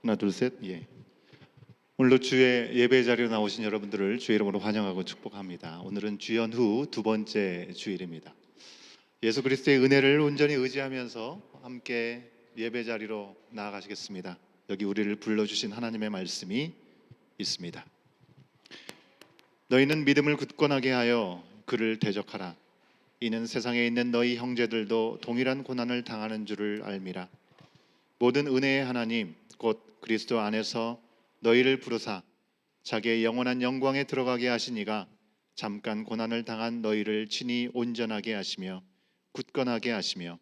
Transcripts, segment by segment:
하나, 둘, 셋. 예. 오늘도 주의 예배 자리로 나오신 여러분들을 주의 이름으로 환영하고 축복합니다. 오늘은 주연 후 두 번째 주일입니다. 예수 그리스도의 은혜를 온전히 의지하면서 함께 예배 자리로 나아가시겠습니다. 여기 우리를 불러주신 하나님의 말씀이 있습니다. 너희는 믿음을 굳건하게 하여 그를 대적하라. 이는 세상에 있는 너희 형제들도 동일한 고난을 당하는 줄을 알미라. 모든 은혜의 하나님 곧 그리스도 안에서 너희를 부르사 자기의 영원한 영광에 들어가게 하시니가 잠깐 고난을 당한 너희를 친히 온전하게 하시며 굳건하게 하시며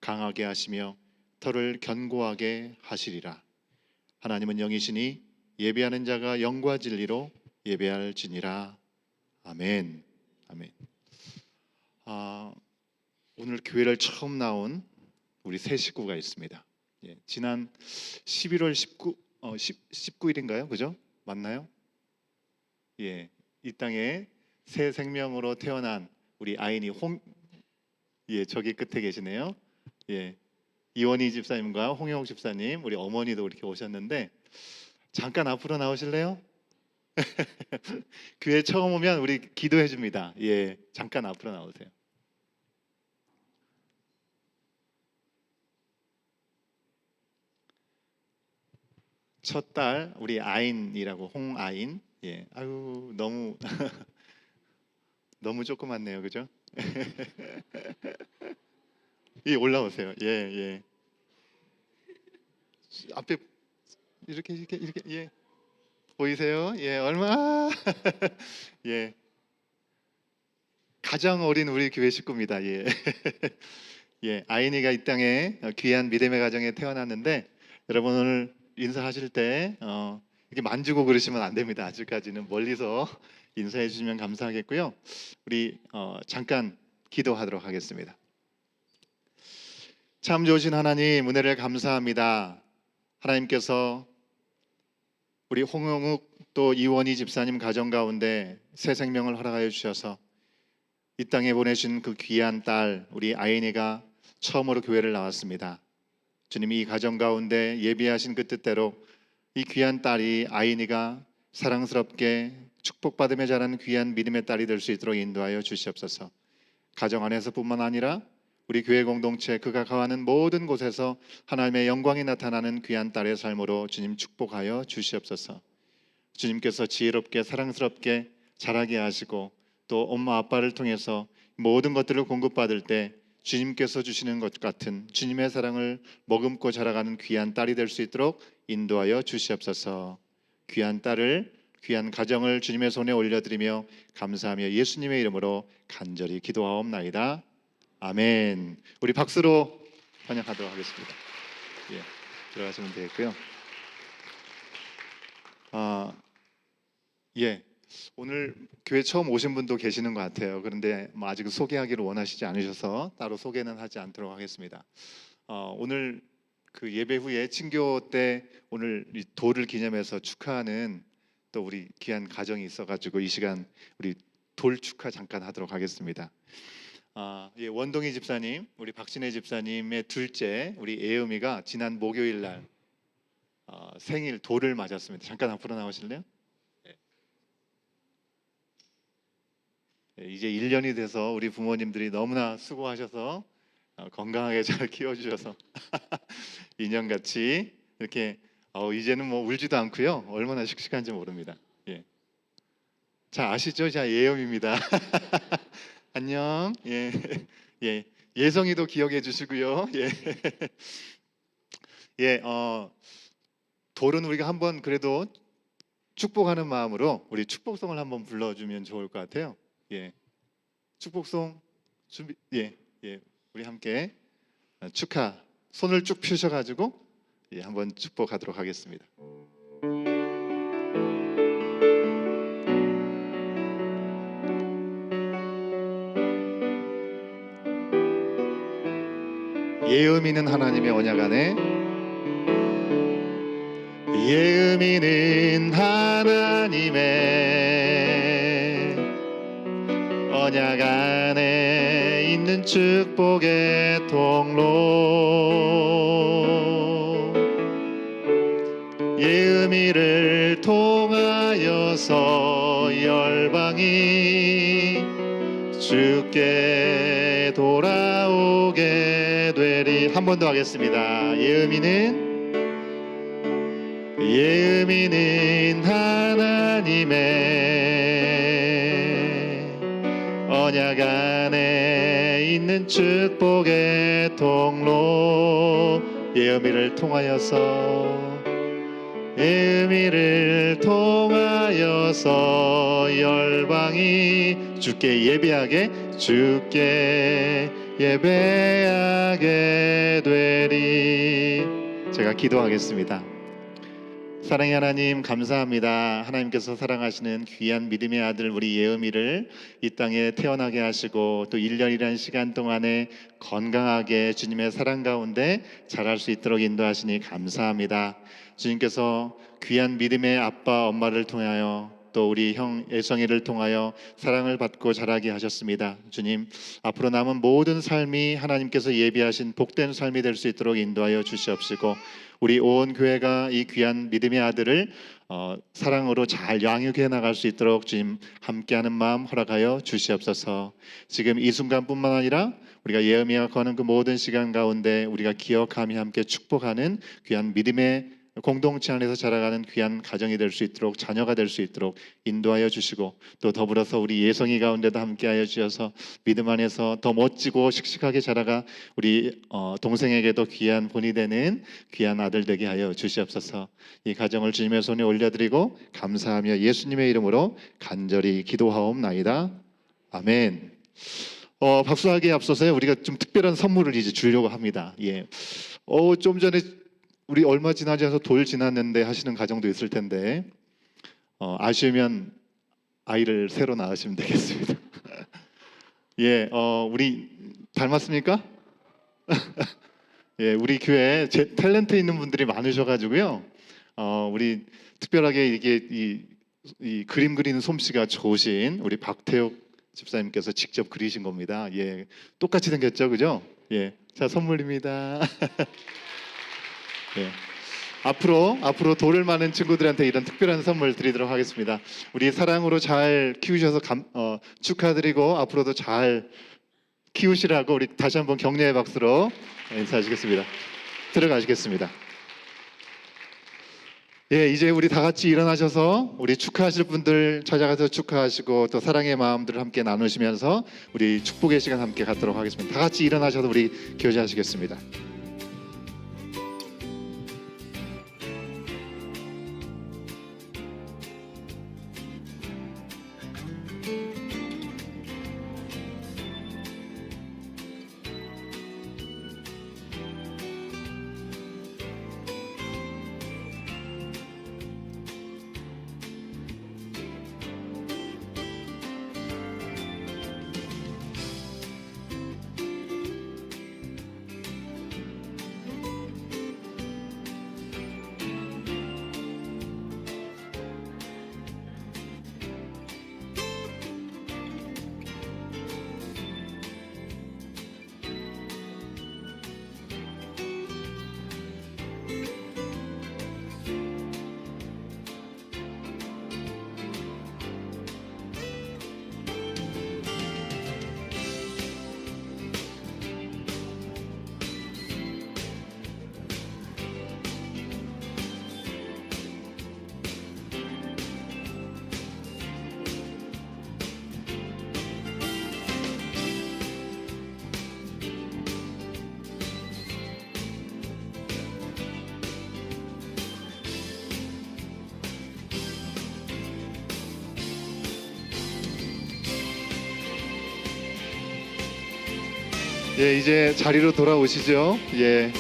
강하게 하시며 터를 견고하게 하시리라. 하나님은 영이시니 예배하는 자가 영과 진리로 예배할지니라. 아멘. 아멘. 오늘 교회를 처음 나온 우리 새 식구가 있습니다. 지난 11월 19일인가요? 그죠? 맞나요? 예, 이 땅에 새 생명으로 태어난 우리 아인이 저기 끝에 계시네요. 예, 이원희 집사님과 홍영욱 집사님, 우리 어머니도 이렇게 오셨는데 잠깐 앞으로 나오실래요? 교회 처음 오면 우리 기도해 줍니다. 예, 잠깐 앞으로 나오세요. 첫 딸 우리 아인이라고 홍아인. 예, 아유 너무 너무 조그맣네요, 그죠? 예, 올라오세요. 예, 예. 앞에 이렇게 예 보이세요? 예, 얼마 예 가장 어린 우리 교회 식구입니다. 예, 예 아인이가 이 땅에 귀한 믿음의 가정에 태어났는데 여러분 오늘 인사하실 때 이렇게 만지고 그러시면 안 됩니다. 아직까지는 멀리서 인사해 주시면 감사하겠고요. 우리 잠깐 기도하도록 하겠습니다. 참 좋으신 하나님 은혜를 감사합니다. 하나님께서 우리 홍영욱 또 이원희 집사님 가정 가운데 새 생명을 허락하여 주셔서 이 땅에 보내신 그 귀한 딸 우리 아인이가 처음으로 교회를 나왔습니다. 주님이 이 가정 가운데 예비하신 그 뜻대로 이 귀한 딸이 아인이가 사랑스럽게 축복받으며 자라는 귀한 믿음의 딸이 될 수 있도록 인도하여 주시옵소서. 가정 안에서뿐만 아니라 우리 교회 공동체 그가 가는 모든 곳에서 하나님의 영광이 나타나는 귀한 딸의 삶으로 주님 축복하여 주시옵소서. 주님께서 지혜롭게 사랑스럽게 자라게 하시고 또 엄마 아빠를 통해서 모든 것들을 공급받을 때 주님께서 주시는 것 같은 주님의 사랑을 머금고 자라가는 귀한 딸이 될 수 있도록 인도하여 주시옵소서. 귀한 딸을 귀한 가정을 주님의 손에 올려드리며 감사하며 예수님의 이름으로 간절히 기도하옵나이다. 아멘. 우리 박수로 환영하도록 하겠습니다. 예, 들어가시면 되겠고요. 예, 오늘 교회 처음 오신 분도 계시는 것 같아요. 그런데 아직 소개하기를 원하시지 않으셔서 따로 소개는 하지 않도록 하겠습니다. 오늘 그 예배 후에 친교 때 오늘 이 돌을 기념해서 축하하는 또 우리 귀한 가정이 있어가지고 이 시간 우리 돌 축하 잠깐 하도록 하겠습니다. 예, 원동희 집사님, 우리 박신혜 집사님의 둘째 우리 애음이가 지난 목요일 날 생일 돌을 맞았습니다. 잠깐 앞으로 나오실래요? 이제 1년이 돼서 우리 부모님들이 너무나 수고하셔서 건강하게 잘 키워주셔서 인형같이 이렇게 이제는 뭐 울지도 않고요. 얼마나 씩씩한지 모릅니다. 예. 자 아시죠? 자 예음입니다. 안녕. 예, 예, 예성이도 기억해 주시고요. 예, 예, 돌은 우리가 한번 그래도 축복하는 마음으로 우리 축복송을 한번 불러주면 좋을 것 같아요. 예, 축복송 준비. 예, 예, 우리 함께 축하 손을 쭉 펴셔가지고 예, 한번 축복하도록 하겠습니다. 예음 있는 하나님의 언약 안에 예음 있는 하나님의 언약 안에 있는 축복의 통로 의미를 통하여서 열방이 주께 돌아오게 되리. 한 번 더 하겠습니다. 예음이는 하나님의 언약 안에 있는 축복의 통로. 예음이를 통하여서 열방이 주께 예배하게 되리. 제가 기도하겠습니다. 사랑의 하나님, 감사합니다. 하나님께서 사랑하시는 귀한 믿음의 아들 우리 예음이를 이 땅에 태어나게 하시고 또 1년이라는 시간 동안에 건강하게 주님의 사랑 가운데 자랄 수 있도록 인도하시니 감사합니다. 주님께서 귀한 믿음의 아빠 엄마를 통하여 또 우리 형 예성이를 통하여 사랑을 받고 자라게 하셨습니다. 주님, 앞으로 남은 모든 삶이 하나님께서 예비하신 복된 삶이 될 수 있도록 인도하여 주시옵시고 우리 온 교회가 이 귀한 믿음의 아들을 사랑으로 잘 양육해 나갈 수 있도록 주님 함께하는 마음 허락하여 주시옵소서. 지금 이 순간뿐만 아니라 우리가 예언이와 거는 그 모든 시간 가운데 우리가 기억하며 함께 축복하는 귀한 믿음의 공동체 안에서 자라가는 귀한 가정이 될 수 있도록, 자녀가 될 수 있도록 인도하여 주시고 또 더불어서 우리 예성이 가운데도 함께하여 주셔서 믿음 안에서 더 멋지고 씩씩하게 자라가 우리 동생에게도 귀한 본이 되는 귀한 아들 되게 하여 주시옵소서. 이 가정을 주님의 손에 올려드리고 감사하며 예수님의 이름으로 간절히 기도하옵나이다. 아멘. 박수하기에 앞서서요, 우리가 좀 특별한 선물을 이제 주려고 합니다. 예. 좀 전에 우리 얼마 지나지 않아서 돌 지났는데 하시는 가정도 있을 텐데 아쉬우면 아이를 새로 낳으시면 되겠습니다. 예, 우리 닮았습니까? 예, 우리 교회에 탤런트 있는 분들이 많으셔가지고요. 우리 특별하게 이게 이 그림 그리는 솜씨가 좋으신 우리 박태욱 집사님께서 직접 그리신 겁니다. 예, 똑같이 생겼죠, 그죠? 예, 자 선물입니다. 예. 앞으로 돌을 많은 친구들한테 이런 특별한 선물 드리도록 하겠습니다. 우리 사랑으로 잘 키우셔서 축하드리고 앞으로도 잘 키우시라고 우리 다시 한번 격려의 박수로 인사하시겠습니다. 들어가시겠습니다. 예, 이제 우리 다 같이 일어나셔서 우리 축하하실 분들 찾아가서 축하하시고 또 사랑의 마음들을 함께 나누시면서 우리 축복의 시간 함께 갖도록 하겠습니다. 다 같이 일어나셔서 우리 교제하시겠습니다. 예, 이제 자리로 돌아오시죠. 예,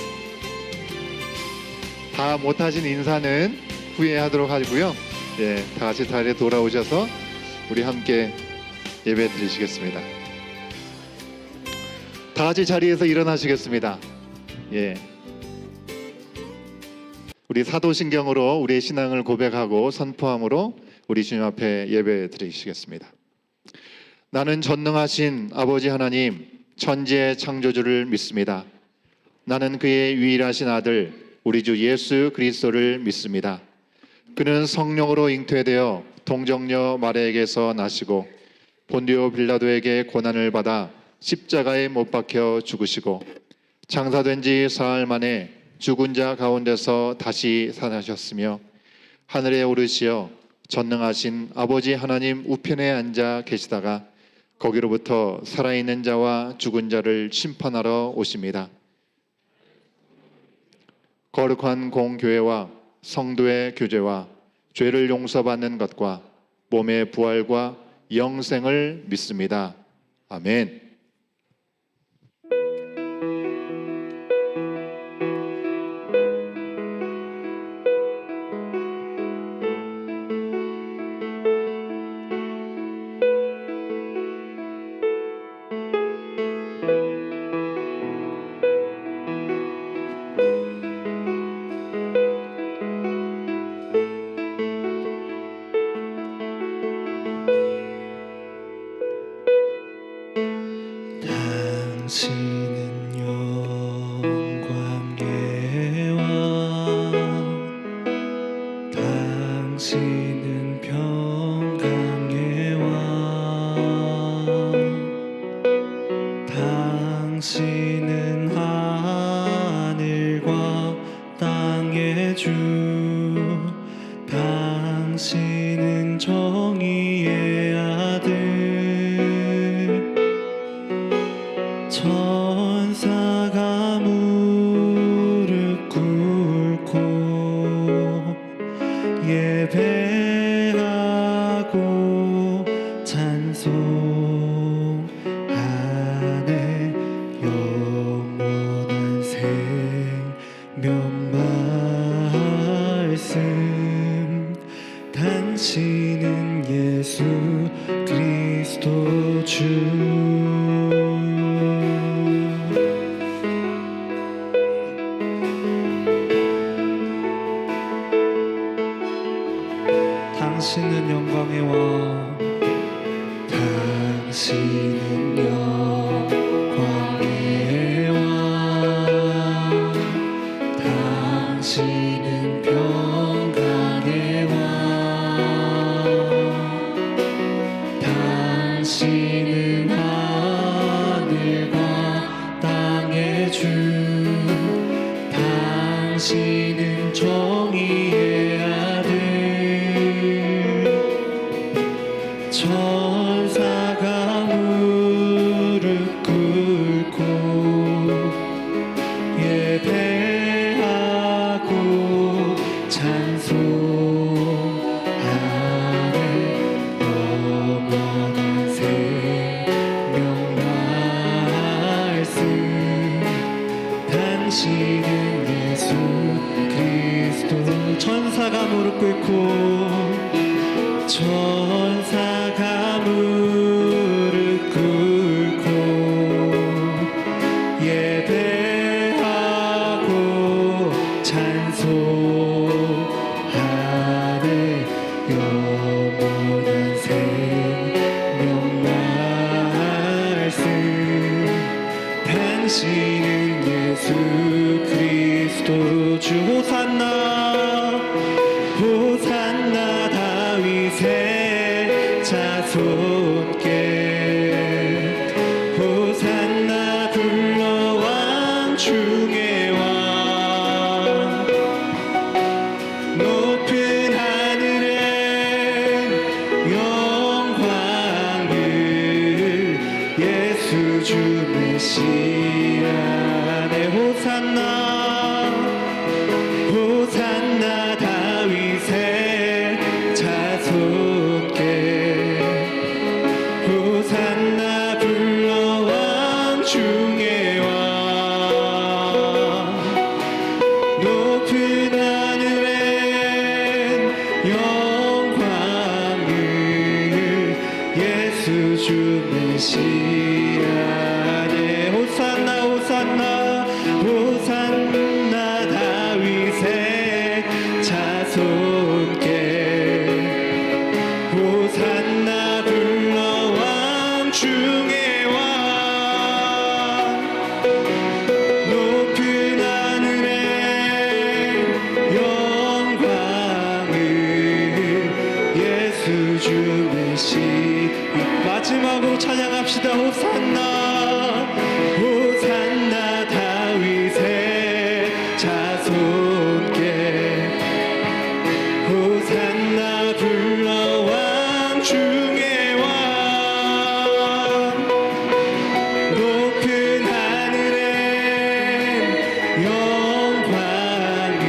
다 못하신 인사는 후회하도록 하고요. 예, 다 같이 자리에 돌아오셔서 우리 함께 예배 드리시겠습니다. 다 같이 자리에서 일어나시겠습니다. 예, 우리 사도신경으로 우리의 신앙을 고백하고 선포함으로 우리 주님 앞에 예배 드리시겠습니다. 나는 전능하신 아버지 하나님 천지의 창조주를 믿습니다. 나는 그의 유일하신 아들 우리 주 예수 그리스도를 믿습니다. 그는 성령으로 잉태되어 동정녀 마리아에게서 나시고 본디오 빌라도에게 고난을 받아 십자가에 못 박혀 죽으시고 장사된 지 사흘 만에 죽은 자 가운데서 다시 살아나셨으며 하늘에 오르시어 전능하신 아버지 하나님 우편에 앉아 계시다가 거기로부터 살아있는 자와 죽은 자를 심판하러 오십니다. 거룩한 공교회와 성도의 교제와 죄를 용서받는 것과 몸의 부활과 영생을 믿습니다. 아멘. 당신은 영광의 왕, 당신은 평강의 왕, 당신은 하늘과 땅의 주, 당신은 정의의 아들, 천사가 무릎 꿇고 예배하고 찬송하네. 영원한 생명 말씀, 당신은 예수 그리스도 주. 당신은 영광의 왕, 당신은 영광의 왕, 당신은 평강의 왕, 당신은 하늘과 땅의 주, 당신은 정의의 아들, 천사가 무릎 꿇고 예배하고 찬송하네. 영원한 생명 말씀, 당신은 예수 그리스도. 천사가 무릎 꿇고, 천사가 무릎 꿇고 예배하고 찬송하네. 영원한 생명 말씀, 당신은 예수 그리스도 주. 호산나 호산나 다윗의 자손께, 호산나 불러 왕 중의 왕. 높은 하늘에 영광을 예수 주 메시아네. 호산나 호산나 다윗의 자손께, 호산나 불러 왕 중의 왕. 높은 하늘엔 영광을 예수 주 메시아네. 호산나 호산나 호산나 다윗의 자손께, 호산나 불러 왕 중의 왕. 높은 하늘에 영광을 예수 주 메시아. 마지막으로 찬양합시다. 호산나 호산나 다윗의 자손께 호산나 불러 왕 중의 왕. 높은 하늘에 영광을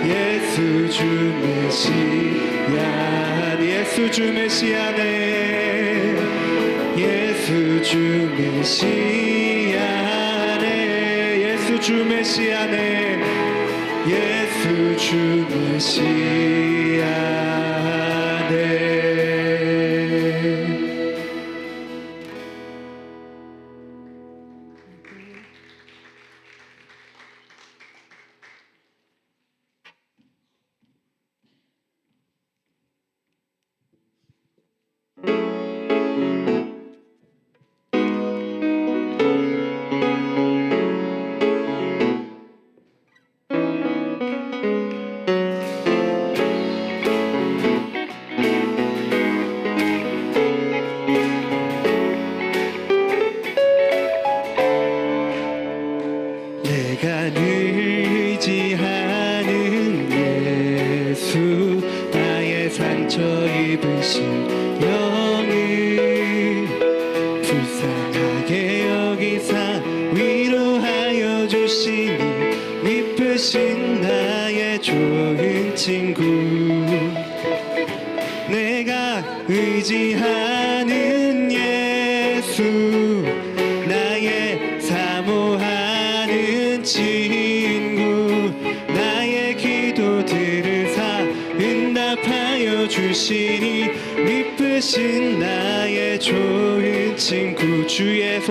예수 주 메시아. 예수 주 메시아네. 예수 주 메시아네. 예수 주 메시아네. 예수 주 메시아네. 내가 늘 의지하는 예수 나의 상처 입으신 영을 불쌍하게 여기사 위로하여 주시니 이쁘신 나의 좋은 친구. 내가 의지하는 예수 나의 사모하는 친구. 나의 기도 들으사 응답하여 주시니 미쁘신 나의 좋은 친구. 주의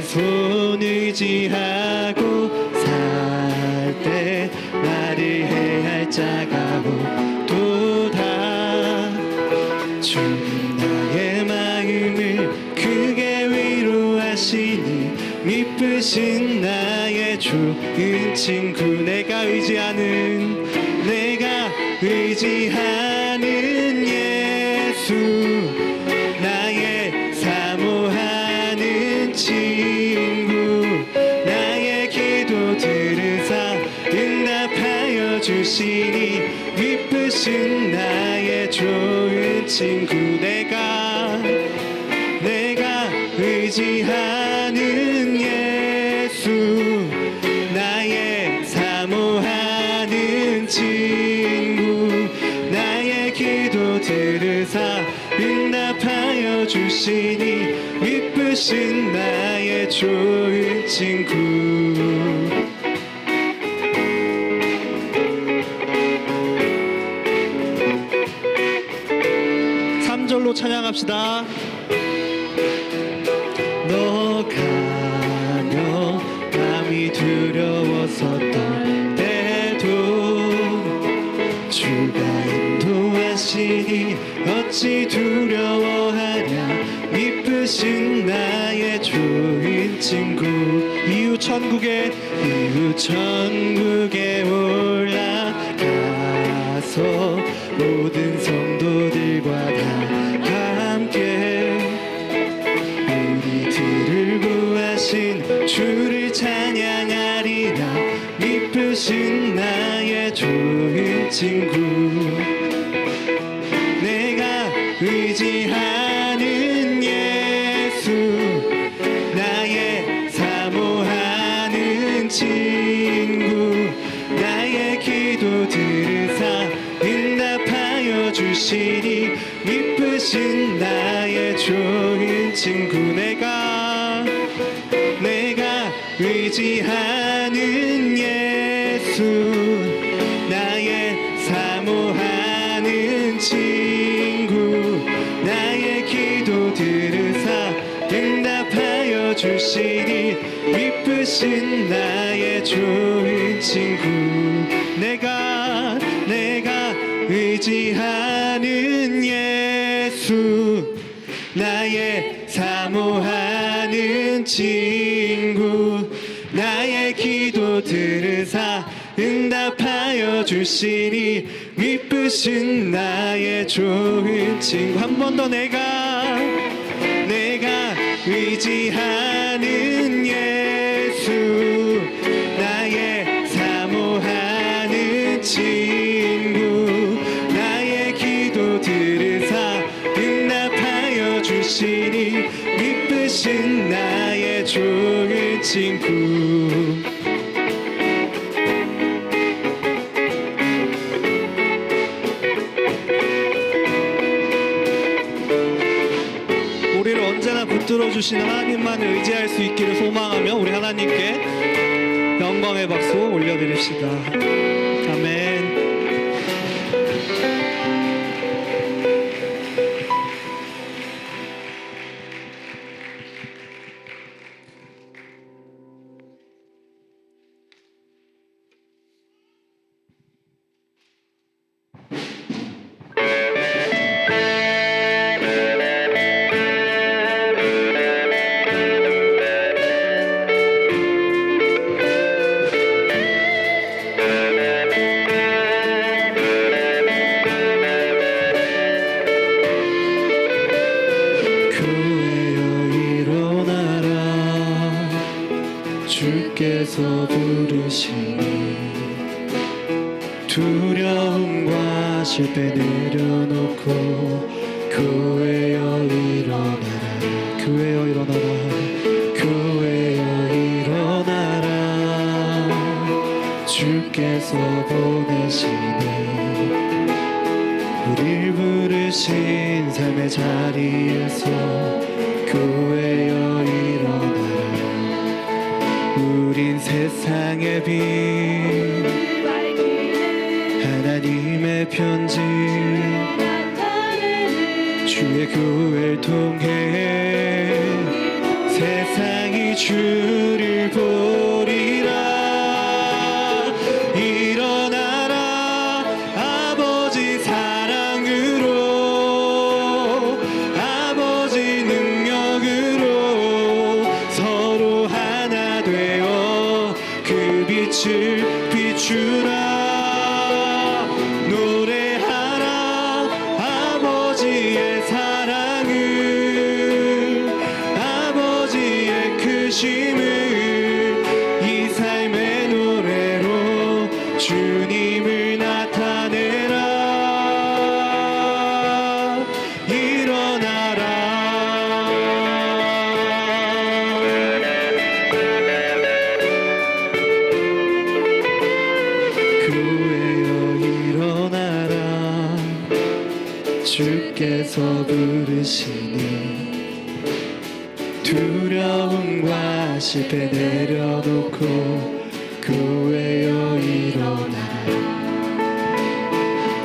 손 의지하고 살 때 나를 해할 자가 없도다. 주님 나의 마음을 크게 위로하시니 미쁘신 나의 좋은 친구. 내가 의지하는 예수 나의 사모하는 친구. 나의 기도 들으사 응답하여 주시니 미쁘신 나의 좋은 친구. 내가 의지하는 예수 나의 사모하는 친구. 나의 기도 들으사 응답하여 주시니 미쁘신 나의 좋은 친구. 3절로 찬양합시다. 너 가며 마음이 두려워서 떨 때도 주가 인도하시니 어찌 두려워하랴. 미쁘신 나의 좋은 친구. 이후 천국에 올라가서 모든 성도들과 다 함께 우리들을 구하신 주를 찬양하리라. 미쁘신 나의 좋은 친구. 내가 의지하는 예수 나의 사모하는 친구. 나의 기도 들으사 응답하여 주시니 미쁘신 나의 좋은 친구. 내가 의지하는 예수 나의 사모하는 친구. 나의 기도 들으사 응답하여 주시니 미쁘신 나의 좋은 친구. 내가 의지하는 예수 나의 사모하는 친구. 나의 기도 들으사 응답하여 주시니 미쁘신 나의 좋은 친구. 한 번 더 내가 의지하는 예수 나의 사모하는 친구 나의 기도 들으사 응답하여 주시니 미쁘신 나의 좋은 친구. 우리를 언제나 붙들어 주시는 하나님만을 의지할 수 있기를 소망하며 우리 하나님께 영광의 박수 올려드립시다. 아멘. 주께서 부르시니 두려움과 실패 내려놓고 교회여 일어나라 교회여 일어나라 교회여 일어나라 주께서 보내시니 우릴 부르신 삶의 자리에서 교회여 일어나라 우린 세상의 빛 하나님의 편지 주의 교회를 통해 세상이 주를 보리라 일어나라 아버지 사랑으로 아버지 능력으로 서로 하나 되어 그 빛을 비추라 노래하라 아버지의 사랑을 아버지의 크심을 이 삶의 노래로 주님을 나타내라 일어나라 교회여 일어나라 주께서 부르시니 두려움과 실패 내려놓고 교회여 일어나라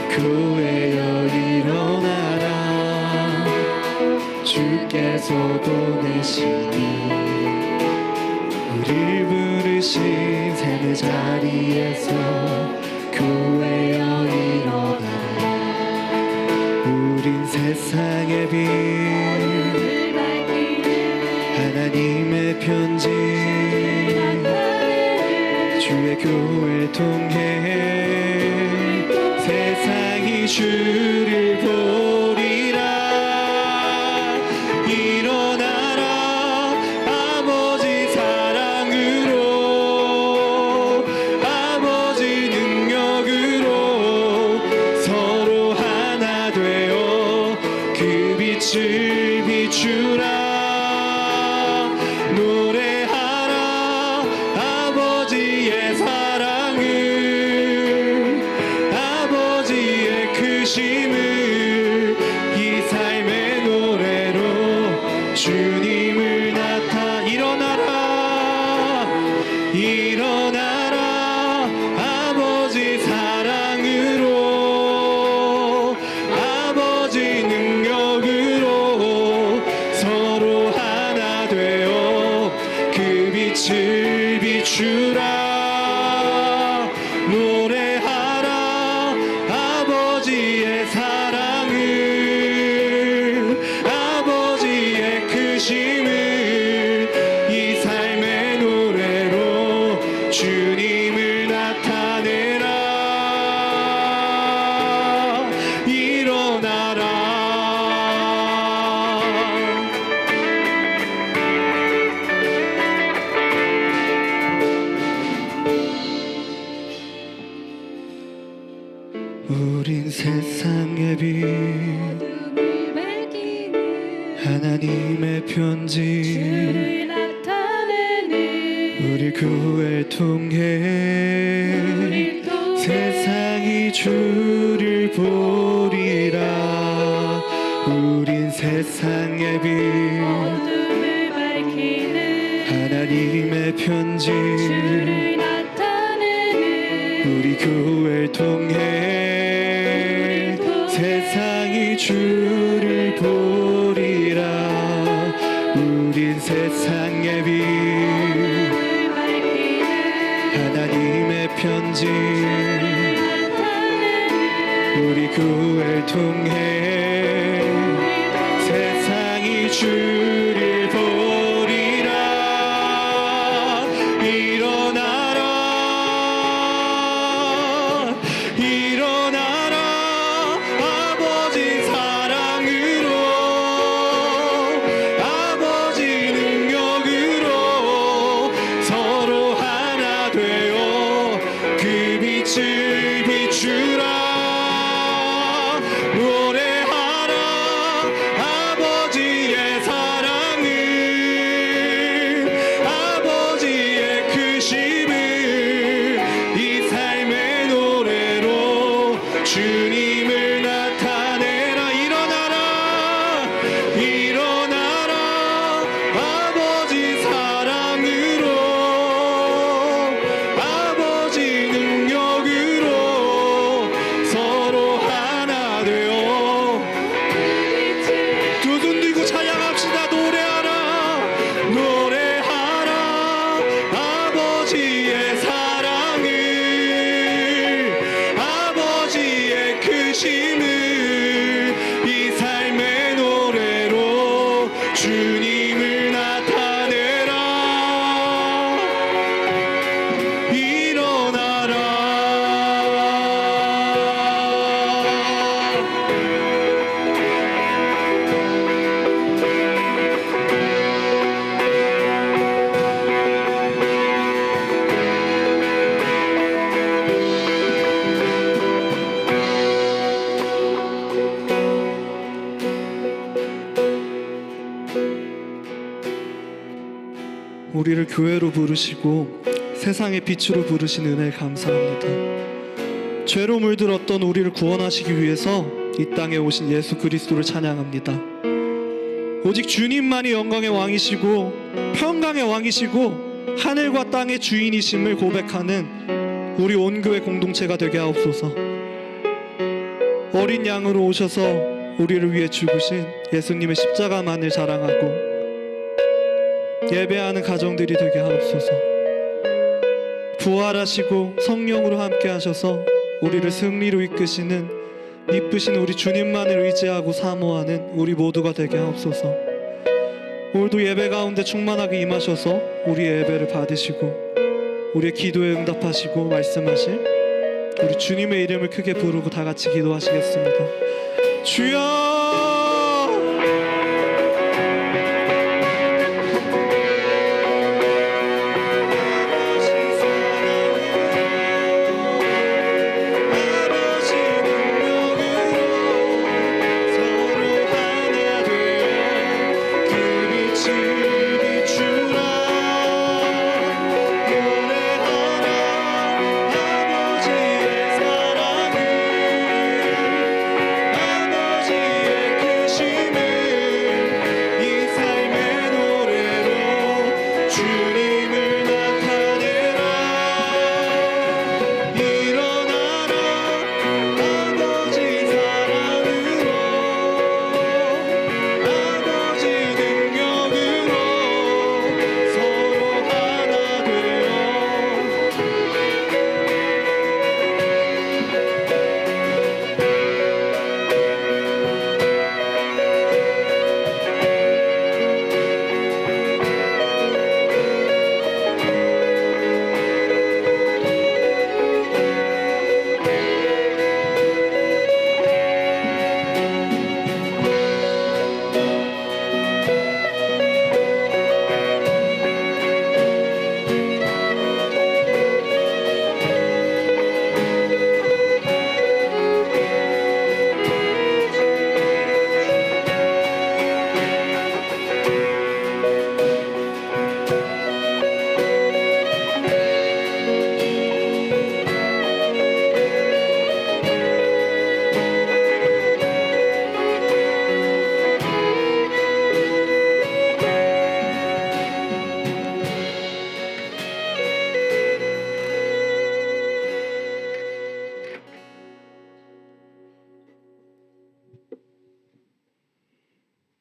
교회여 일어나라 주께서 보내시니 우릴 부르신 삶의 자리에서 교회여 일어나라 우린 세상의 빛 하나님의 편지 주의 교회를 통해 세상이 주를 보리라 일어나라 아버지 사랑으로 아버지 능력으로 서로 하나 되어 그 빛을 비추라 노래하라 아버지의 사랑을 아버지의 크심을 이 삶의 노래로 주님을 일어나라 일어나라 아버지 사랑으로 아버지 능력으로 서로 하나 되어 그 빛을 비추라 노래하라 아버지의 사랑 세상의 빛 어둠을 밝히는 하나님의 편지 주를 나타내는 우리 교회를 통해 우릴 통해 세상이 주를 보리라. 우린 세상의 빛 어둠을 밝히는 하나님의 편지 주를 나타내는 우리 교회를 통해 세상이 주를 보리라. 우린 세상의 빛 어둠을 밝히는 하나님의 편지 우리 교회를 통해 세상이 주를 보리라. 일어나라 일어나라 아버지 사랑으로 아버지 능력으로 서로 하나 되어 그 빛을 비추라. 노래하라 아버지의 사랑을 아버지의 크심을 이 삶의 노래로 주님을 나타내라. 일어나라 일어나라 아버지 사랑으로 아버지 능력으로 서로 하나 되어 두 손 들고 찬양합시다. 노래하라 노래하라 아버지의 사랑을 아버지의 크심을 이 삶의 노래로 주님을 나타내라. 일어나라 우리를 교회로 부르시고 세상의 빛으로 부르신 은혜에 감사합니다. 죄로 물들었던 우리를 구원하시기 위해서 이 땅에 오신 예수 그리스도를 찬양합니다. 오직 주님만이 영광의 왕이시고 평강의 왕이시고 하늘과 땅의 주인이심을 고백하는 우리 온 교회 공동체가 되게 하옵소서. 어린 양으로 오셔서 우리를 위해 죽으신 예수님의 십자가만을 자랑하고 예배하는 가정들이 되게 하옵소서. 부활하시고 성령으로 함께 하셔서 우리를 승리로 이끄시는 이쁘신 우리 주님만을 의지하고 사모하는 우리 모두가 되게 하옵소서. 오늘도 예배 가운데 충만하게 임하셔서 우리의 예배를 받으시고 우리의 기도에 응답하시고 말씀하실 우리 주님의 이름을 크게 부르고 다 같이 기도하시겠습니다. 주여 아버지의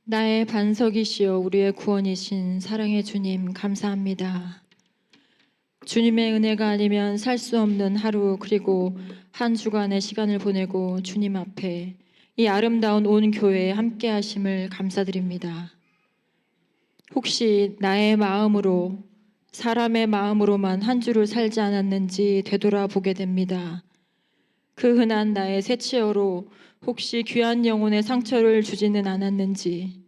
나의 반석이시여 우리의 구원이신 사랑의 주님 감사합니다. 주님의 은혜가 아니면 살 수 없는 하루 그리고 한 주간의 시간을 보내고 주님 앞에 이 아름다운 온 교회에 함께 하심을 감사드립니다. 혹시 나의 마음으로 사람의 마음으로만 한 주를 살지 않았는지 되돌아보게 됩니다. 그 흔한 나의 새치어로 혹시 귀한 영혼의 상처를 주지는 않았는지,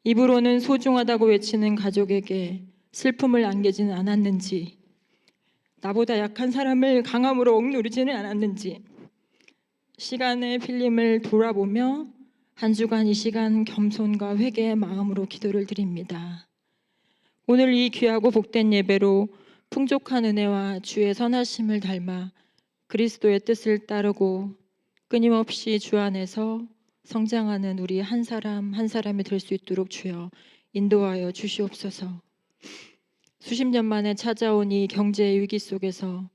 입으로는 소중하다고 외치는 가족에게 슬픔을 안기지는 않았는지, 나보다 약한 사람을 강함으로 억누르지는 않았는지, 시간의 필름을 돌아보며 한 주간 이 시간 겸손과 회개의 마음으로 기도를 드립니다. 오늘 이 귀하고 복된 예배로 풍족한 은혜와 주의 선하심을 닮아 그리스도의 뜻을 따르고 끊임없이 주 안에서 성장하는 우리 한 사람 한 사람이 될 수 있도록 주여 인도하여 주시옵소서. 수십 년 만에 찾아온 이 경제 위기 속에서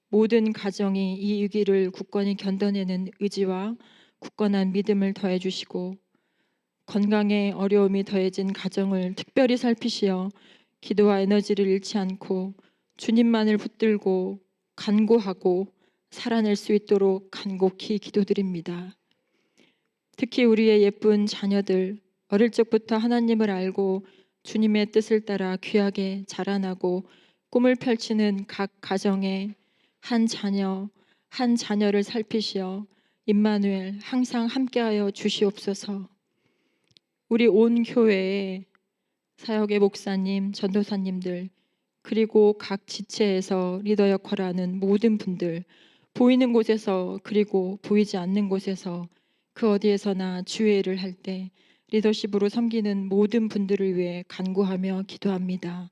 모든 가정이 이 위기를 굳건히 견뎌내는 의지와 굳건한 믿음을 더해 주시고 건강에 어려움이 더해진 가정을 특별히 살피시어 기도와 에너지를 잃지 않고 주님만을 붙들고 간구하고 살아낼 수 있도록 간곡히 기도드립니다. 특히 우리의 예쁜 자녀들 어릴 적부터 하나님을 알고 주님의 뜻을 따라 귀하게 자라나고 꿈을 펼치는 각 가정에 한 자녀를 살피시어 임마누엘 항상 함께하여 주시옵소서. 우리 온 교회에 사역의 목사님, 전도사님들 그리고 각 지체에서 리더 역할하는 모든 분들 보이는 곳에서 그리고 보이지 않는 곳에서 그 어디에서나 주의 일을 할 때 리더십으로 섬기는 모든 분들을 위해 간구하며 기도합니다.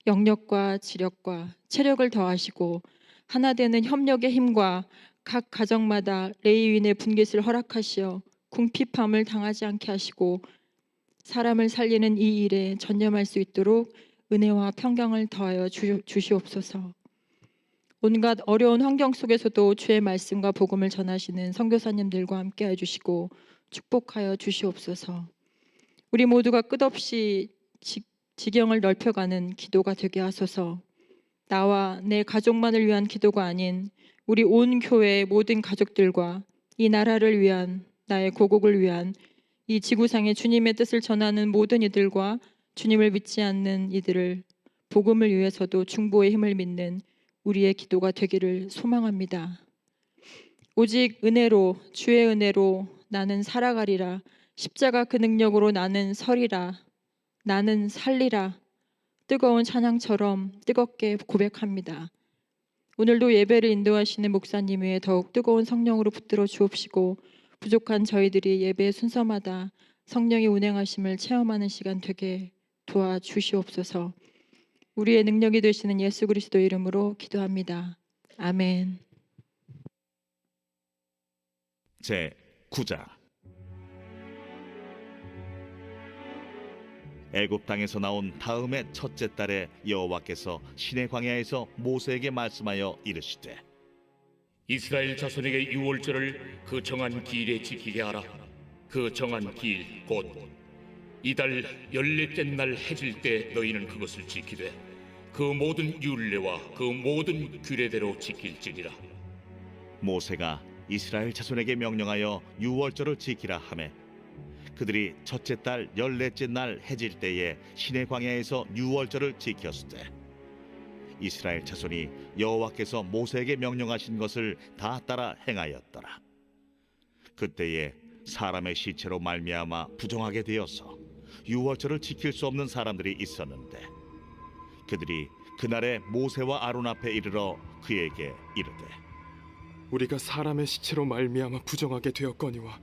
영력과 지력과 체력을 더하시고 하나 되는 협력의 힘과 각 가정마다 레위인의 분깃을 허락하시어 궁핍함을 당하지 않게 하시고 사람을 살리는 이 일에 전념할 수 있도록 은혜와 평강을 더하여 주시옵소서. 온갖 어려운 환경 속에서도 주의 말씀과 복음을 전하시는 선교사님들과 함께 해주시고 축복하여 주시옵소서. 우리 모두가 끝없이 지경을 넓혀가는 기도가 되게 하소서. 나와 내 가족만을 위한 기도가 아닌 우리 온 교회의 모든 가족들과 이 나라를 위한 나의 고국을 위한 이 지구상에 주님의 뜻을 전하는 모든 이들과 주님을 믿지 않는 이들을 복음을 위해서도 중보의 힘을 믿는 우리의 기도가 되기를 소망합니다. 오직 은혜로 주의 은혜로 나는 살아가리라. 십자가 그 능력으로 나는 서리라. 나는 살리라. 뜨거운 찬양처럼 뜨겁게 고백합니다. 오늘도 예배를 인도하시는 목사님 위에 더욱 뜨거운 성령으로 붙들어 주옵시고 부족한 저희들이 예배 순서마다 성령이 운행하심을 체험하는 시간 되게 도와주시옵소서. 우리의 능력이 되시는 예수 그리스도 이름으로 기도합니다. 아멘. 제 9장. 애굽 땅에서 나온 다음의 첫째 달에 여호와께서 시내 광야에서 모세에게 말씀하여 이르시되 이스라엘 자손에게 유월절을 그 정한 기일에 지키게 하라. 그 정한 기일 곧 이달 14째 날 해질 때 너희는 그것을 지키되 그 모든 율례와 그 모든 규례대로 지킬지니라. 모세가 이스라엘 자손에게 명령하여 유월절을 지키라 하매 그들이 첫째 달 14째 날 해질 때에 시내 광야에서 유월절을 지켰으되 이스라엘 자손이 여호와께서 모세에게 명령하신 것을 다 따라 행하였더라. 그때에 사람의 시체로 말미암아 부정하게 되어서 유월절을 지킬 수 없는 사람들이 있었는데 그들이 그날에 모세와 아론 앞에 이르러 그에게 이르되 우리가 사람의 시체로 말미암아 부정하게 되었거니와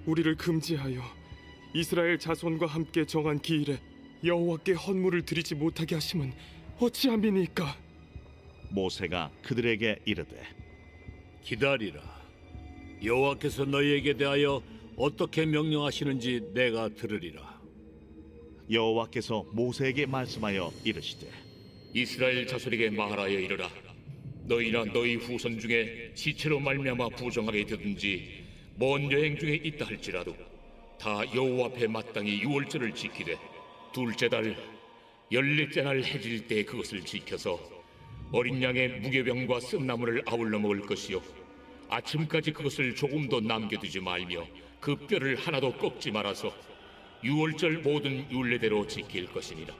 우리를 금지하여 이스라엘 자손과 함께 정한 기일에 여호와께 헌물을 드리지 못하게 하심은 어찌함이니까? 모세가 그들에게 이르되 기다리라. 여호와께서 너희에게 대하여 어떻게 명령하시는지 내가 들으리라. 여호와께서 모세에게 말씀하여 이르시되 이스라엘 자손에게 말하여 이르라. 너희나 너희 후손 중에 시체로 말미암아 부정하게 되든지 먼 여행 중에 있다 할지라도 다 여호와 앞에 마땅히 유월절을 지키되 둘째 달 열넷째 날 해질 때 그것을 지켜서 어린 양의 무교병과 쓴나물을 아울러 먹을 것이요 아침까지 그것을 조금도 남겨두지 말며 그 뼈를 하나도 꺾지 말아서 유월절 모든 율례대로 지킬 것이니라.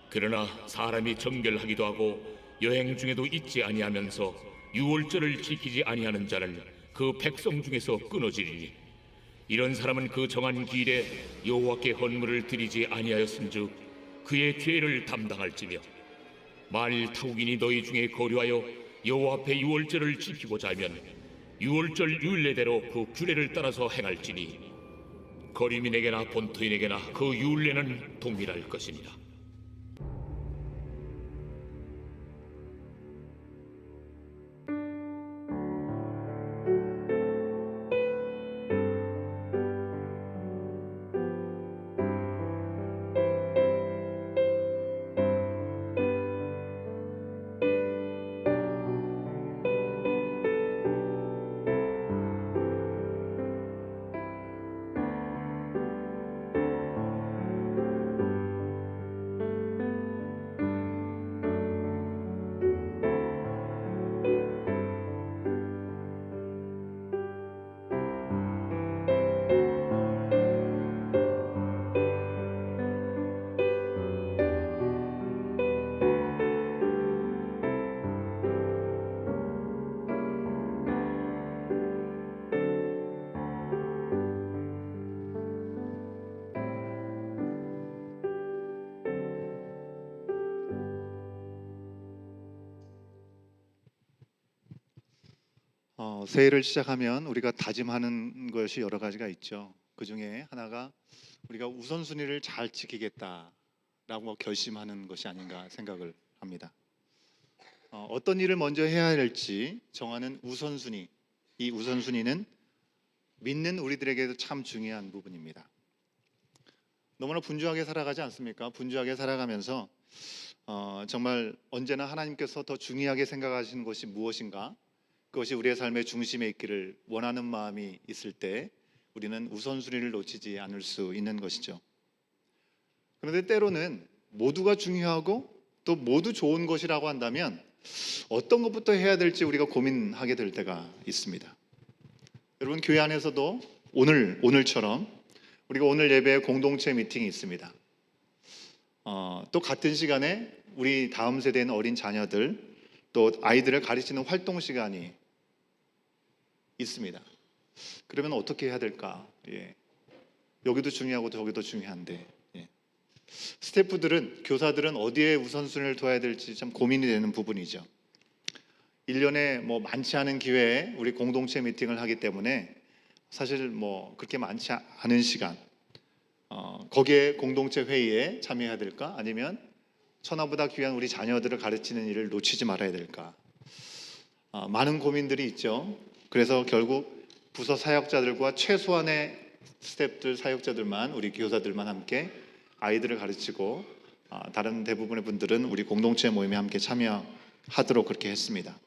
그러나 사람이 정결하기도 하고 여행 중에도 잊지 아니하면서 유월절을 지키지 아니하는 자는 그 백성 중에서 끊어지리니 이런 사람은 그 정한 기일에 여호와께 헌물을 드리지 아니하였은즉 그의 죄를 담당할지며 만일 타국인이 너희 중에 거류하여 여호와 앞에 유월절을 지키고자 하면 유월절 율례대로 그 규례를 따라서 행할지니 거류민에게나 본토인에게나 그 율례는 동일할 것이니라. 새해를 시작하면 우리가 다짐하는 것이 여러 가지가 있죠. 그 중에 하나가 우리가 우선순위를 잘 지키겠다라고 결심하는 것이 아닌가 생각을 합니다. 어떤 일을 먼저 해야 할지 정하는 우선순위, 이 우선순위는 믿는 우리들에게도 참 중요한 부분입니다. 너무나 분주하게 살아가지 않습니까? 분주하게 살아가면서 정말 언제나 하나님께서 더 중요하게 생각하시는 것이 무엇인가? 그것이 우리의 삶의 중심에 있기를 원하는 마음이 있을 때 우리는 우선순위를 놓치지 않을 수 있는 것이죠. 그런데 때로는 모두가 중요하고 또 모두 좋은 것이라고 한다면 어떤 것부터 해야 될지 우리가 고민하게 될 때가 있습니다. 여러분, 교회 안에서도 오늘처럼 우리가 오늘 예배에 공동체 미팅이 있습니다. 또 같은 시간에 우리 다음 세대인 어린 자녀들 또 아이들을 가르치는 활동 시간이 있습니다. 그러면 어떻게 해야 될까? 여기도 중요하고 저기도 중요한데 스태프들은, 교사들은 어디에 우선순위를 둬야 될지 참 고민이 되는 부분이죠. 1년에 많지 않은 기회에 우리 공동체 미팅을 하기 때문에 사실 그렇게 많지 않은 시간 거기에 공동체 회의에 참여해야 될까? 아니면 천하보다 귀한 우리 자녀들을 가르치는 일을 놓치지 말아야 될까? 많은 고민들이 있죠. 그래서 결국 부서 사역자들과 최소한의 스태프들, 사역자들만, 우리 교사들만 함께 아이들을 가르치고 다른 대부분의 분들은 우리 공동체 모임에 함께 참여하도록 그렇게 했습니다.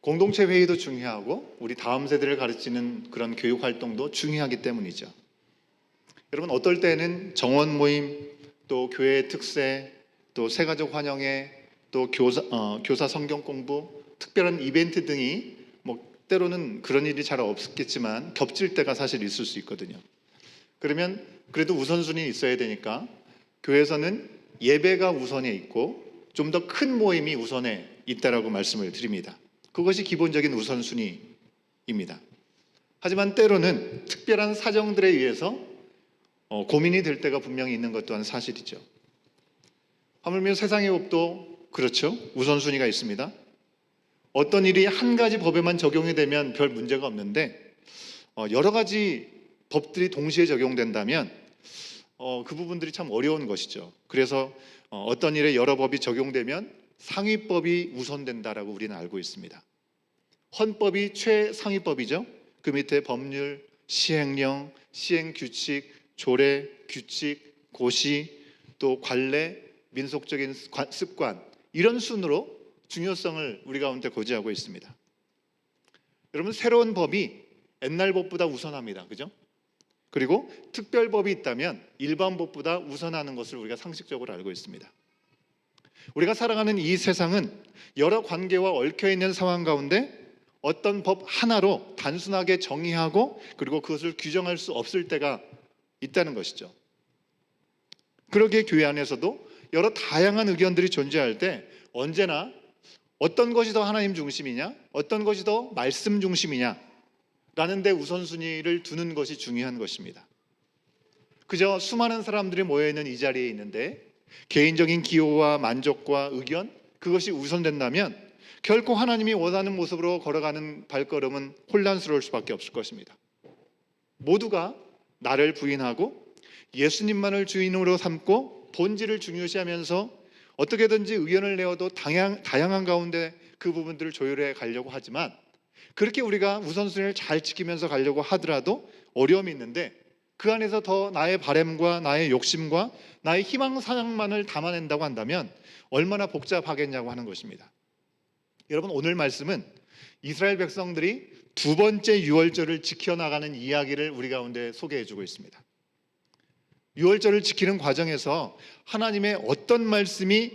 공동체 회의도 중요하고 우리 다음 세대를 가르치는 그런 교육 활동도 중요하기 때문이죠. 여러분, 어떨 때는 정원 모임, 또 교회의 특세, 또 새가족 환영회, 또 교사 성경 공부, 특별한 이벤트 등이 때로는 그런 일이 잘 없겠지만 겹칠 때가 사실 있을 수 있거든요. 그러면 그래도 우선순위 있어야 되니까 교회에서는 예배가 우선에 있고 좀 더 큰 모임이 우선에 있다라고 말씀을 드립니다. 그것이 기본적인 우선순위입니다. 하지만 때로는 특별한 사정들에 의해서 고민이 될 때가 분명히 있는 것 또한 사실이죠. 하물며 세상의 법도 그렇죠. 우선순위가 있습니다. 어떤 일이 한 가지 법에만 적용이 되면 별 문제가 없는데 여러 가지 법들이 동시에 적용된다면 그 부분들이 참 어려운 것이죠. 그래서 어떤 일에 여러 법이 적용되면 상위법이 우선된다라고 우리는 알고 있습니다. 헌법이 최상위법이죠. 그 밑에 법률, 시행령, 시행규칙, 조례, 규칙, 고시, 또 관례, 민속적인 습관, 이런 순으로 중요성을 우리 가운데 고지하고 있습니다. 여러분, 새로운 법이 옛날 법보다 우선합니다. 그죠? 그리고 특별법이 있다면 일반법보다 우선하는 것을 우리가 상식적으로 알고 있습니다. 우리가 살아가는 이 세상은 여러 관계와 얽혀 있는 상황 가운데 어떤 법 하나로 단순하게 정의하고 그리고 그것을 규정할 수 없을 때가 있다는 것이죠. 그러기에 교회 안에서도 여러 다양한 의견들이 존재할 때 언제나 어떤 것이 더 하나님 중심이냐, 어떤 것이 더 말씀 중심이냐 라는 데 우선순위를 두는 것이 중요한 것입니다. 그저 수많은 사람들이 모여있는 이 자리에 있는데 개인적인 기호와 만족과 의견, 그것이 우선된다면 결코 하나님이 원하는 모습으로 걸어가는 발걸음은 혼란스러울 수밖에 없을 것입니다. 모두가 나를 부인하고 예수님만을 주인으로 삼고 본질을 중요시하면서 어떻게든지 의견을 내어도 다양한 가운데 그 부분들을 조율해 가려고 하지만 그렇게 우리가 우선순위를 잘 지키면서 가려고 하더라도 어려움이 있는데 그 안에서 더 나의 바램과 나의 욕심과 나의 희망사항만을 담아낸다고 한다면 얼마나 복잡하겠냐고 하는 것입니다. 여러분, 오늘 말씀은 이스라엘 백성들이 두 번째 유월절을 지켜나가는 이야기를 우리 가운데 소개해주고 있습니다. 유월절을 지키는 과정에서 하나님의 어떤 말씀이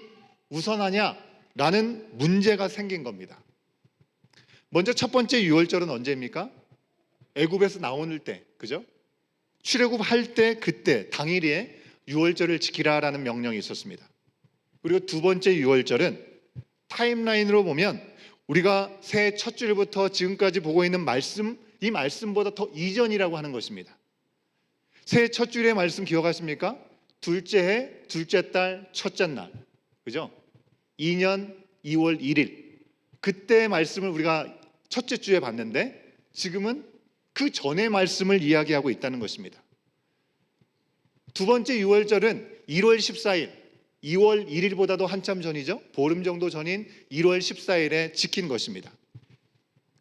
우선하냐라는 문제가 생긴 겁니다. 먼저 첫 번째 유월절은 언제입니까? 애굽에서 나오는 때, 그죠? 출애굽할 때 그때 당일에 유월절을 지키라라는 명령이 있었습니다. 그리고 두 번째 유월절은 타임라인으로 보면 우리가 새해 첫 주일부터 지금까지 보고 있는 말씀, 이 말씀보다 더 이전이라고 하는 것입니다. 새해 첫 주일의 말씀 기억하십니까? 둘째 해, 둘째 달, 첫째 날, 그죠? 2년 2월 1일 그때의 말씀을 우리가 첫째 주에 봤는데 지금은 그 전의 말씀을 이야기하고 있다는 것입니다. 두 번째 유월절은 1월 14일, 2월 1일보다도 한참 전이죠. 보름 정도 전인 1월 14일에 지킨 것입니다.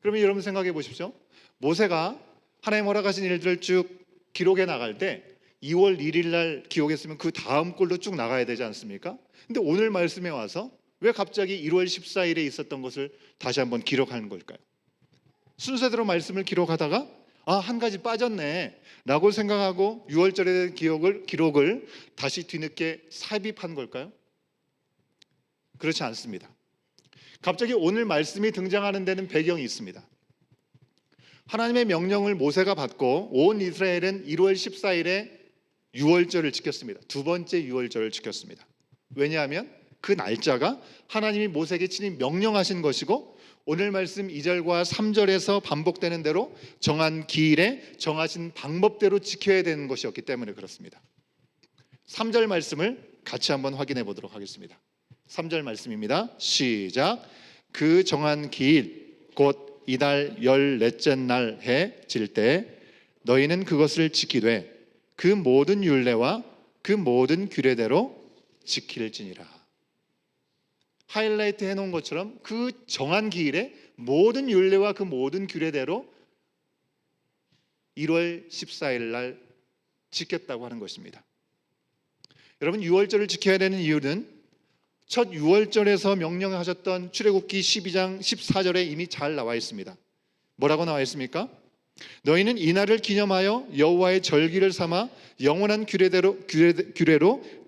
그러면 여러분 생각해 보십시오. 모세가 하나님 허락하신 일들을 쭉 기록해 나갈 때 2월 1일 날 기록했으면 그 다음 꼴로 쭉 나가야 되지 않습니까? 근데 오늘 말씀에 와서 왜 갑자기 1월 14일에 있었던 것을 다시 한번 기록하는 걸까요? 순서대로 말씀을 기록하다가 한 가지 빠졌네 라고 생각하고 6월절의 기록을 다시 뒤늦게 삽입한 걸까요? 그렇지 않습니다. 갑자기 오늘 말씀이 등장하는 데는 배경이 있습니다. 하나님의 명령을 모세가 받고 온 이스라엘은 1월 14일에 6월절을 지켰습니다. 두 번째 6월절을 지켰습니다. 왜냐하면 그 날짜가 하나님이 모세에게 친히 명령하신 것이고 오늘 말씀 2절과 3절에서 반복되는 대로 정한 기일에 정하신 방법대로 지켜야 되는 것이었기 때문에 그렇습니다. 3절 말씀을 같이 한번 확인해 보도록 하겠습니다. 3절 말씀입니다. 시작. 그 정한 기일 곧 이달 14째 날 해 질 때 너희는 그것을 지키되 그 모든 율례와 그 모든 규례대로 지킬지니라. 하이라이트 해놓은 것처럼 그 정한 기일에 모든 율례와 그 모든 규례대로 1월 14일 날 지켰다고 하는 것입니다. 여러분, 6월절을 지켜야 되는 이유는 첫 6월절에서 명령하셨던 출애굽기 12장 14절에 이미 잘 나와 있습니다. 뭐라고 나와 있습니까? 너희는 이날을 기념하여 여호와의 절기를 삼아 영원한 규례로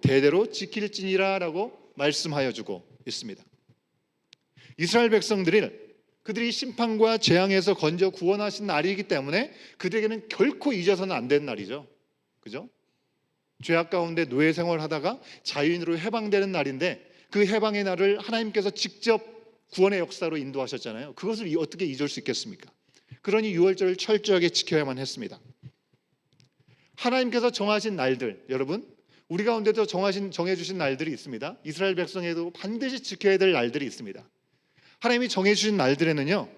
대대로 지킬지니라 라고 말씀하여 주고 있습니다. 이스라엘 백성들을 그들이 심판과 재앙에서 건져 구원하신 날이기 때문에 그들에게는 결코 잊어서는 안 되는 날이죠. 그죠? 죄악 가운데 노예 생활하다가 자유인으로 해방되는 날인데 그 해방의 날을 하나님께서 직접 구원의 역사로 인도하셨잖아요. 그것을 어떻게 잊을 수 있겠습니까? 그러니 6월절을 철저하게 지켜야만 했습니다. 하나님께서 정하신 날들, 여러분, 우리 가운데도 정해주신 날들이 있습니다. 이스라엘 백성에도 반드시 지켜야 될 날들이 있습니다. 하나님이 정해주신 날들에는요,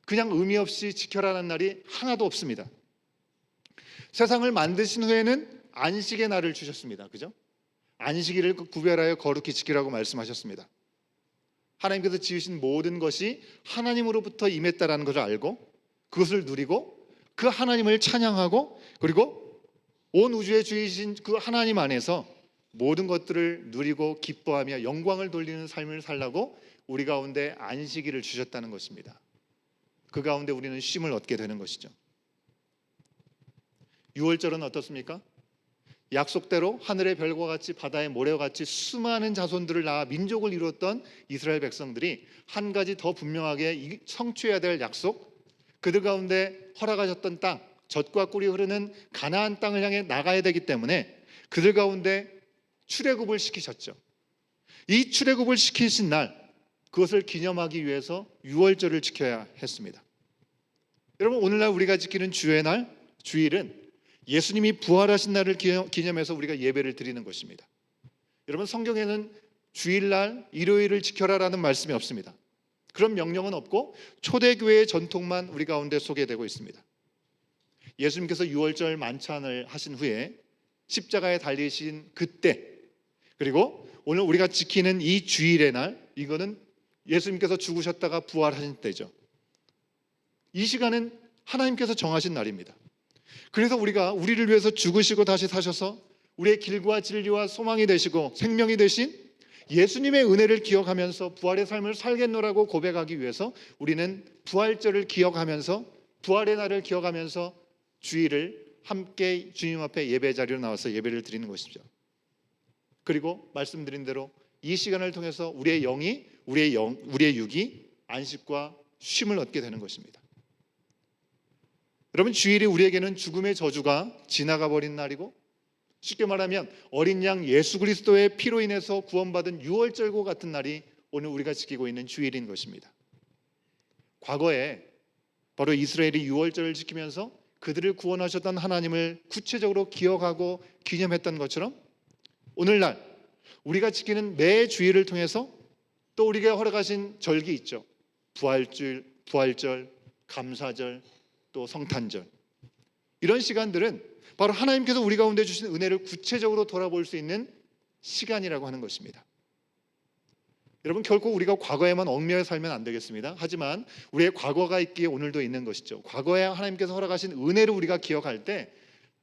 그냥 의미 없이 지켜라는 날이 하나도 없습니다. 세상을 만드신 후에는 안식의 날을 주셨습니다. 그죠? 안식일을 구별하여 거룩히 지키라고 말씀하셨습니다. 하나님께서 지으신 모든 것이 하나님으로부터 임했다라는 것을 알고 그것을 누리고 그 하나님을 찬양하고 그리고 온 우주의 주이신 그 하나님 안에서 모든 것들을 누리고 기뻐하며 영광을 돌리는 삶을 살라고 우리 가운데 안식일을 주셨다는 것입니다. 그 가운데 우리는 쉼을 얻게 되는 것이죠. 유월절은 어떻습니까? 약속대로 하늘의 별과 같이 바다의 모래와 같이 수많은 자손들을 낳아 민족을 이루었던 이스라엘 백성들이 한 가지 더 분명하게 성취해야 될 약속, 그들 가운데 허락하셨던 땅, 젖과 꿀이 흐르는 가나안 땅을 향해 나가야 되기 때문에 그들 가운데 출애굽을 시키셨죠. 이 출애굽을 시키신 날, 그것을 기념하기 위해서 유월절을 지켜야 했습니다. 여러분, 오늘날 우리가 지키는 주의 날, 주일은 예수님이 부활하신 날을 기념해서 우리가 예배를 드리는 것입니다. 여러분, 성경에는 주일날, 일요일을 지켜라라는 말씀이 없습니다. 그런 명령은 없고 초대교회의 전통만 우리 가운데 소개되고 있습니다. 예수님께서 유월절 만찬을 하신 후에 십자가에 달리신 그때, 그리고 오늘 우리가 지키는 이 주일의 날, 이거는 예수님께서 죽으셨다가 부활하신 때죠. 이 시간은 하나님께서 정하신 날입니다. 그래서 우리가 우리를 위해서 죽으시고 다시 사셔서 우리의 길과 진리와 소망이 되시고 생명이 되신 예수님의 은혜를 기억하면서 부활의 삶을 살겠노라고 고백하기 위해서 우리는 부활절을 기억하면서, 부활의 날을 기억하면서 주일을 함께 주님 앞에 예배 자리로 나와서 예배를 드리는 것이죠. 그리고 말씀드린 대로 이 시간을 통해서 우리의 영이, 우리의 육이 안식과 쉼을 얻게 되는 것입니다. 여러분, 주일이 우리에게는 죽음의 저주가 지나가 버린 날이고, 쉽게 말하면 어린 양 예수 그리스도의 피로 인해서 구원받은 유월절과 같은 날이 오늘 우리가 지키고 있는 주일인 것입니다. 과거에 바로 이스라엘이 유월절을 지키면서 그들을 구원하셨던 하나님을 구체적으로 기억하고 기념했던 것처럼 오늘날 우리가 지키는 매 주일을 통해서 또 우리가 허락하신 절기 있죠. 부활절, 감사절, 또 성탄절. 이런 시간들은 바로 하나님께서 우리 가운데 주신 은혜를 구체적으로 돌아볼 수 있는 시간이라고 하는 것입니다. 여러분, 결코 우리가 과거에만 얽매여 살면 안 되겠습니다. 하지만 우리의 과거가 있기에 오늘도 있는 것이죠. 과거에 하나님께서 허락하신 은혜를 우리가 기억할 때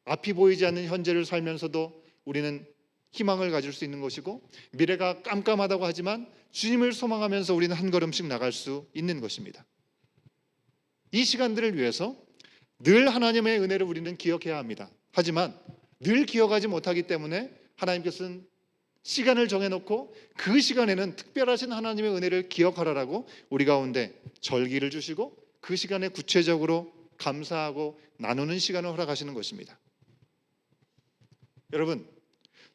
앞이 보이지 않는 현재를 살면서도 우리는 희망을 가질 수 있는 것이고, 미래가 깜깜하다고 하지만 주님을 소망하면서 우리는 한 걸음씩 나갈 수 있는 것입니다. 이 시간들을 위해서 늘 하나님의 은혜를 우리는 기억해야 합니다. 하지만 늘 기억하지 못하기 때문에 하나님께서는 시간을 정해놓고 그 시간에는 특별하신 하나님의 은혜를 기억하라라고 우리 가운데 절기를 주시고 그 시간에 구체적으로 감사하고 나누는 시간을 허락하시는 것입니다. 여러분,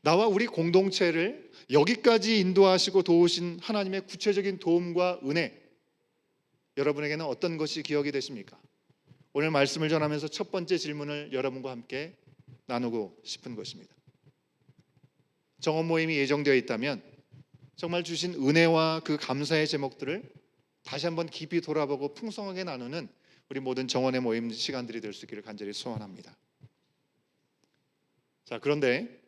나와 우리 공동체를 여기까지 인도하시고 도우신 하나님의 구체적인 도움과 은혜, 여러분에게는 어떤 것이 기억이 되십니까? 오늘 말씀을 전하면서 첫 번째 질문을 여러분과 함께 나누고 싶은 것입니다. 정원 모임이 예정되어 있다면 정말 주신 은혜와 그 감사의 제목들을 다시 한번 깊이 돌아보고 풍성하게 나누는 우리 모든 정원의 모임 시간들이 될 수 있기를 간절히 소원합니다. 자, 그런데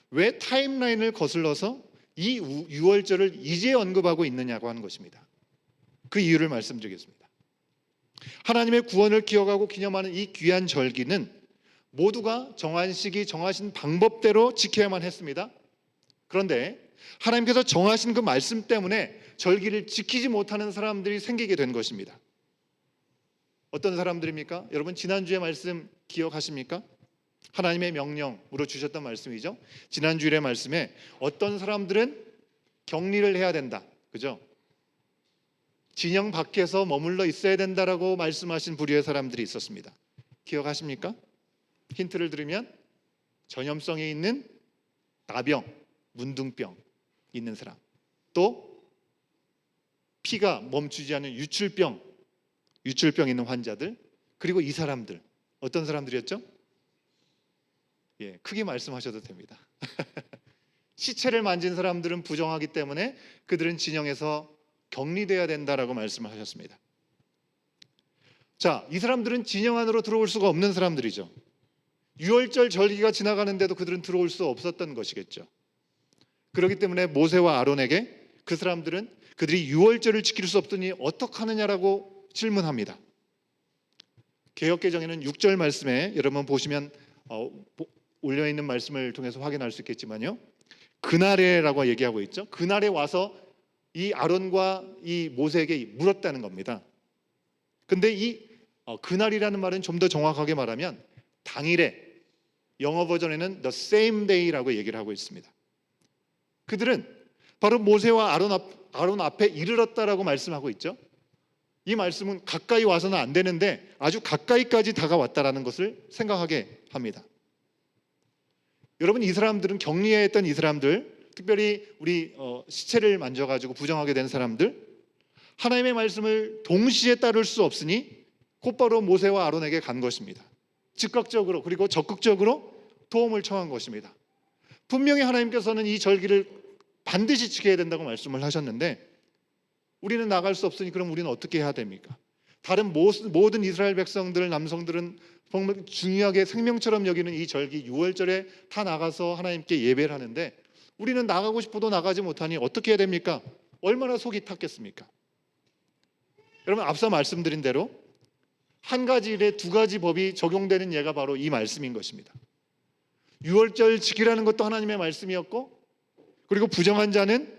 왜 타임라인을 거슬러서 이 유월절을 이제 언급하고 있느냐고 하는 것입니다. 그 이유를 말씀드리겠습니다. 하나님의 구원을 기억하고 기념하는 이 귀한 절기는 모두가 정한 시기, 정하신 방법대로 지켜야만 했습니다. 그런데 하나님께서 정하신 그 말씀 때문에 절기를 지키지 못하는 사람들이 생기게 된 것입니다. 어떤 사람들입니까? 여러분, 지난주의 말씀 기억하십니까? 하나님의 명령으로 주셨던 말씀이죠. 지난주일의 말씀에 어떤 사람들은 격리를 해야 된다, 그죠? 진영 밖에서 머물러 있어야 된다라고 말씀하신 부류의 사람들이 있었습니다. 기억하십니까? 힌트를 드리면 전염성이 있는 나병, 문둥병 있는 사람, 또 피가 멈추지 않는 유출병 있는 환자들, 그리고 이 사람들 어떤 사람들이었죠? 크게 말씀하셔도 됩니다. 시체를 만진 사람들은 부정하기 때문에 그들은 진영에서 격리돼야 된다라고 말씀을 하셨습니다. 자, 이 사람들은 진영 안으로 들어올 수가 없는 사람들이죠. 유월절 절기가 지나가는데도 그들은 들어올 수 없었던 것이겠죠. 그렇기 때문에 모세와 아론에게 그 사람들은 그들이 유월절을 지킬 수 없더니 어떡하느냐라고 질문합니다. 개역개정에는 6절 말씀에 여러분 보시면 올려있는 말씀을 통해서 확인할 수 있겠지만요, 그날에라고 얘기하고 있죠. 그날에 와서 이 아론과 이 모세에게 물었다는 겁니다. 근데 이 그날이라는 말은 좀 더 정확하게 말하면 당일에 영어 버전에는 the same day라고 얘기를 하고 있습니다. 그들은 바로 모세와 아론 앞에 이르렀다라고 말씀하고 있죠. 이 말씀은 가까이 와서는 안 되는데 아주 가까이까지 다가왔다라는 것을 생각하게 합니다. 여러분, 이 사람들은 격리해 있던 이 사람들, 특별히 우리 시체를 만져가지고 부정하게 된 사람들, 하나님의 말씀을 동시에 따를 수 없으니 곧바로 모세와 아론에게 간 것입니다. 즉각적으로 그리고 적극적으로 도움을 청한 것입니다. 분명히 하나님께서는 이 절기를 반드시 지켜야 된다고 말씀을 하셨는데 우리는 나갈 수 없으니 그럼 우리는 어떻게 해야 됩니까? 다른 모든 이스라엘 백성들, 남성들은 정말 중요하게 생명처럼 여기는 이 절기 유월절에 다 나가서 하나님께 예배를 하는데 우리는 나가고 싶어도 나가지 못하니 어떻게 해야 됩니까? 얼마나 속이 탔겠습니까? 여러분, 앞서 말씀드린 대로 한 가지 일에 두 가지 법이 적용되는 예가 바로 이 말씀인 것입니다. 유월절 지키라는 것도 하나님의 말씀이었고, 그리고 부정한 자는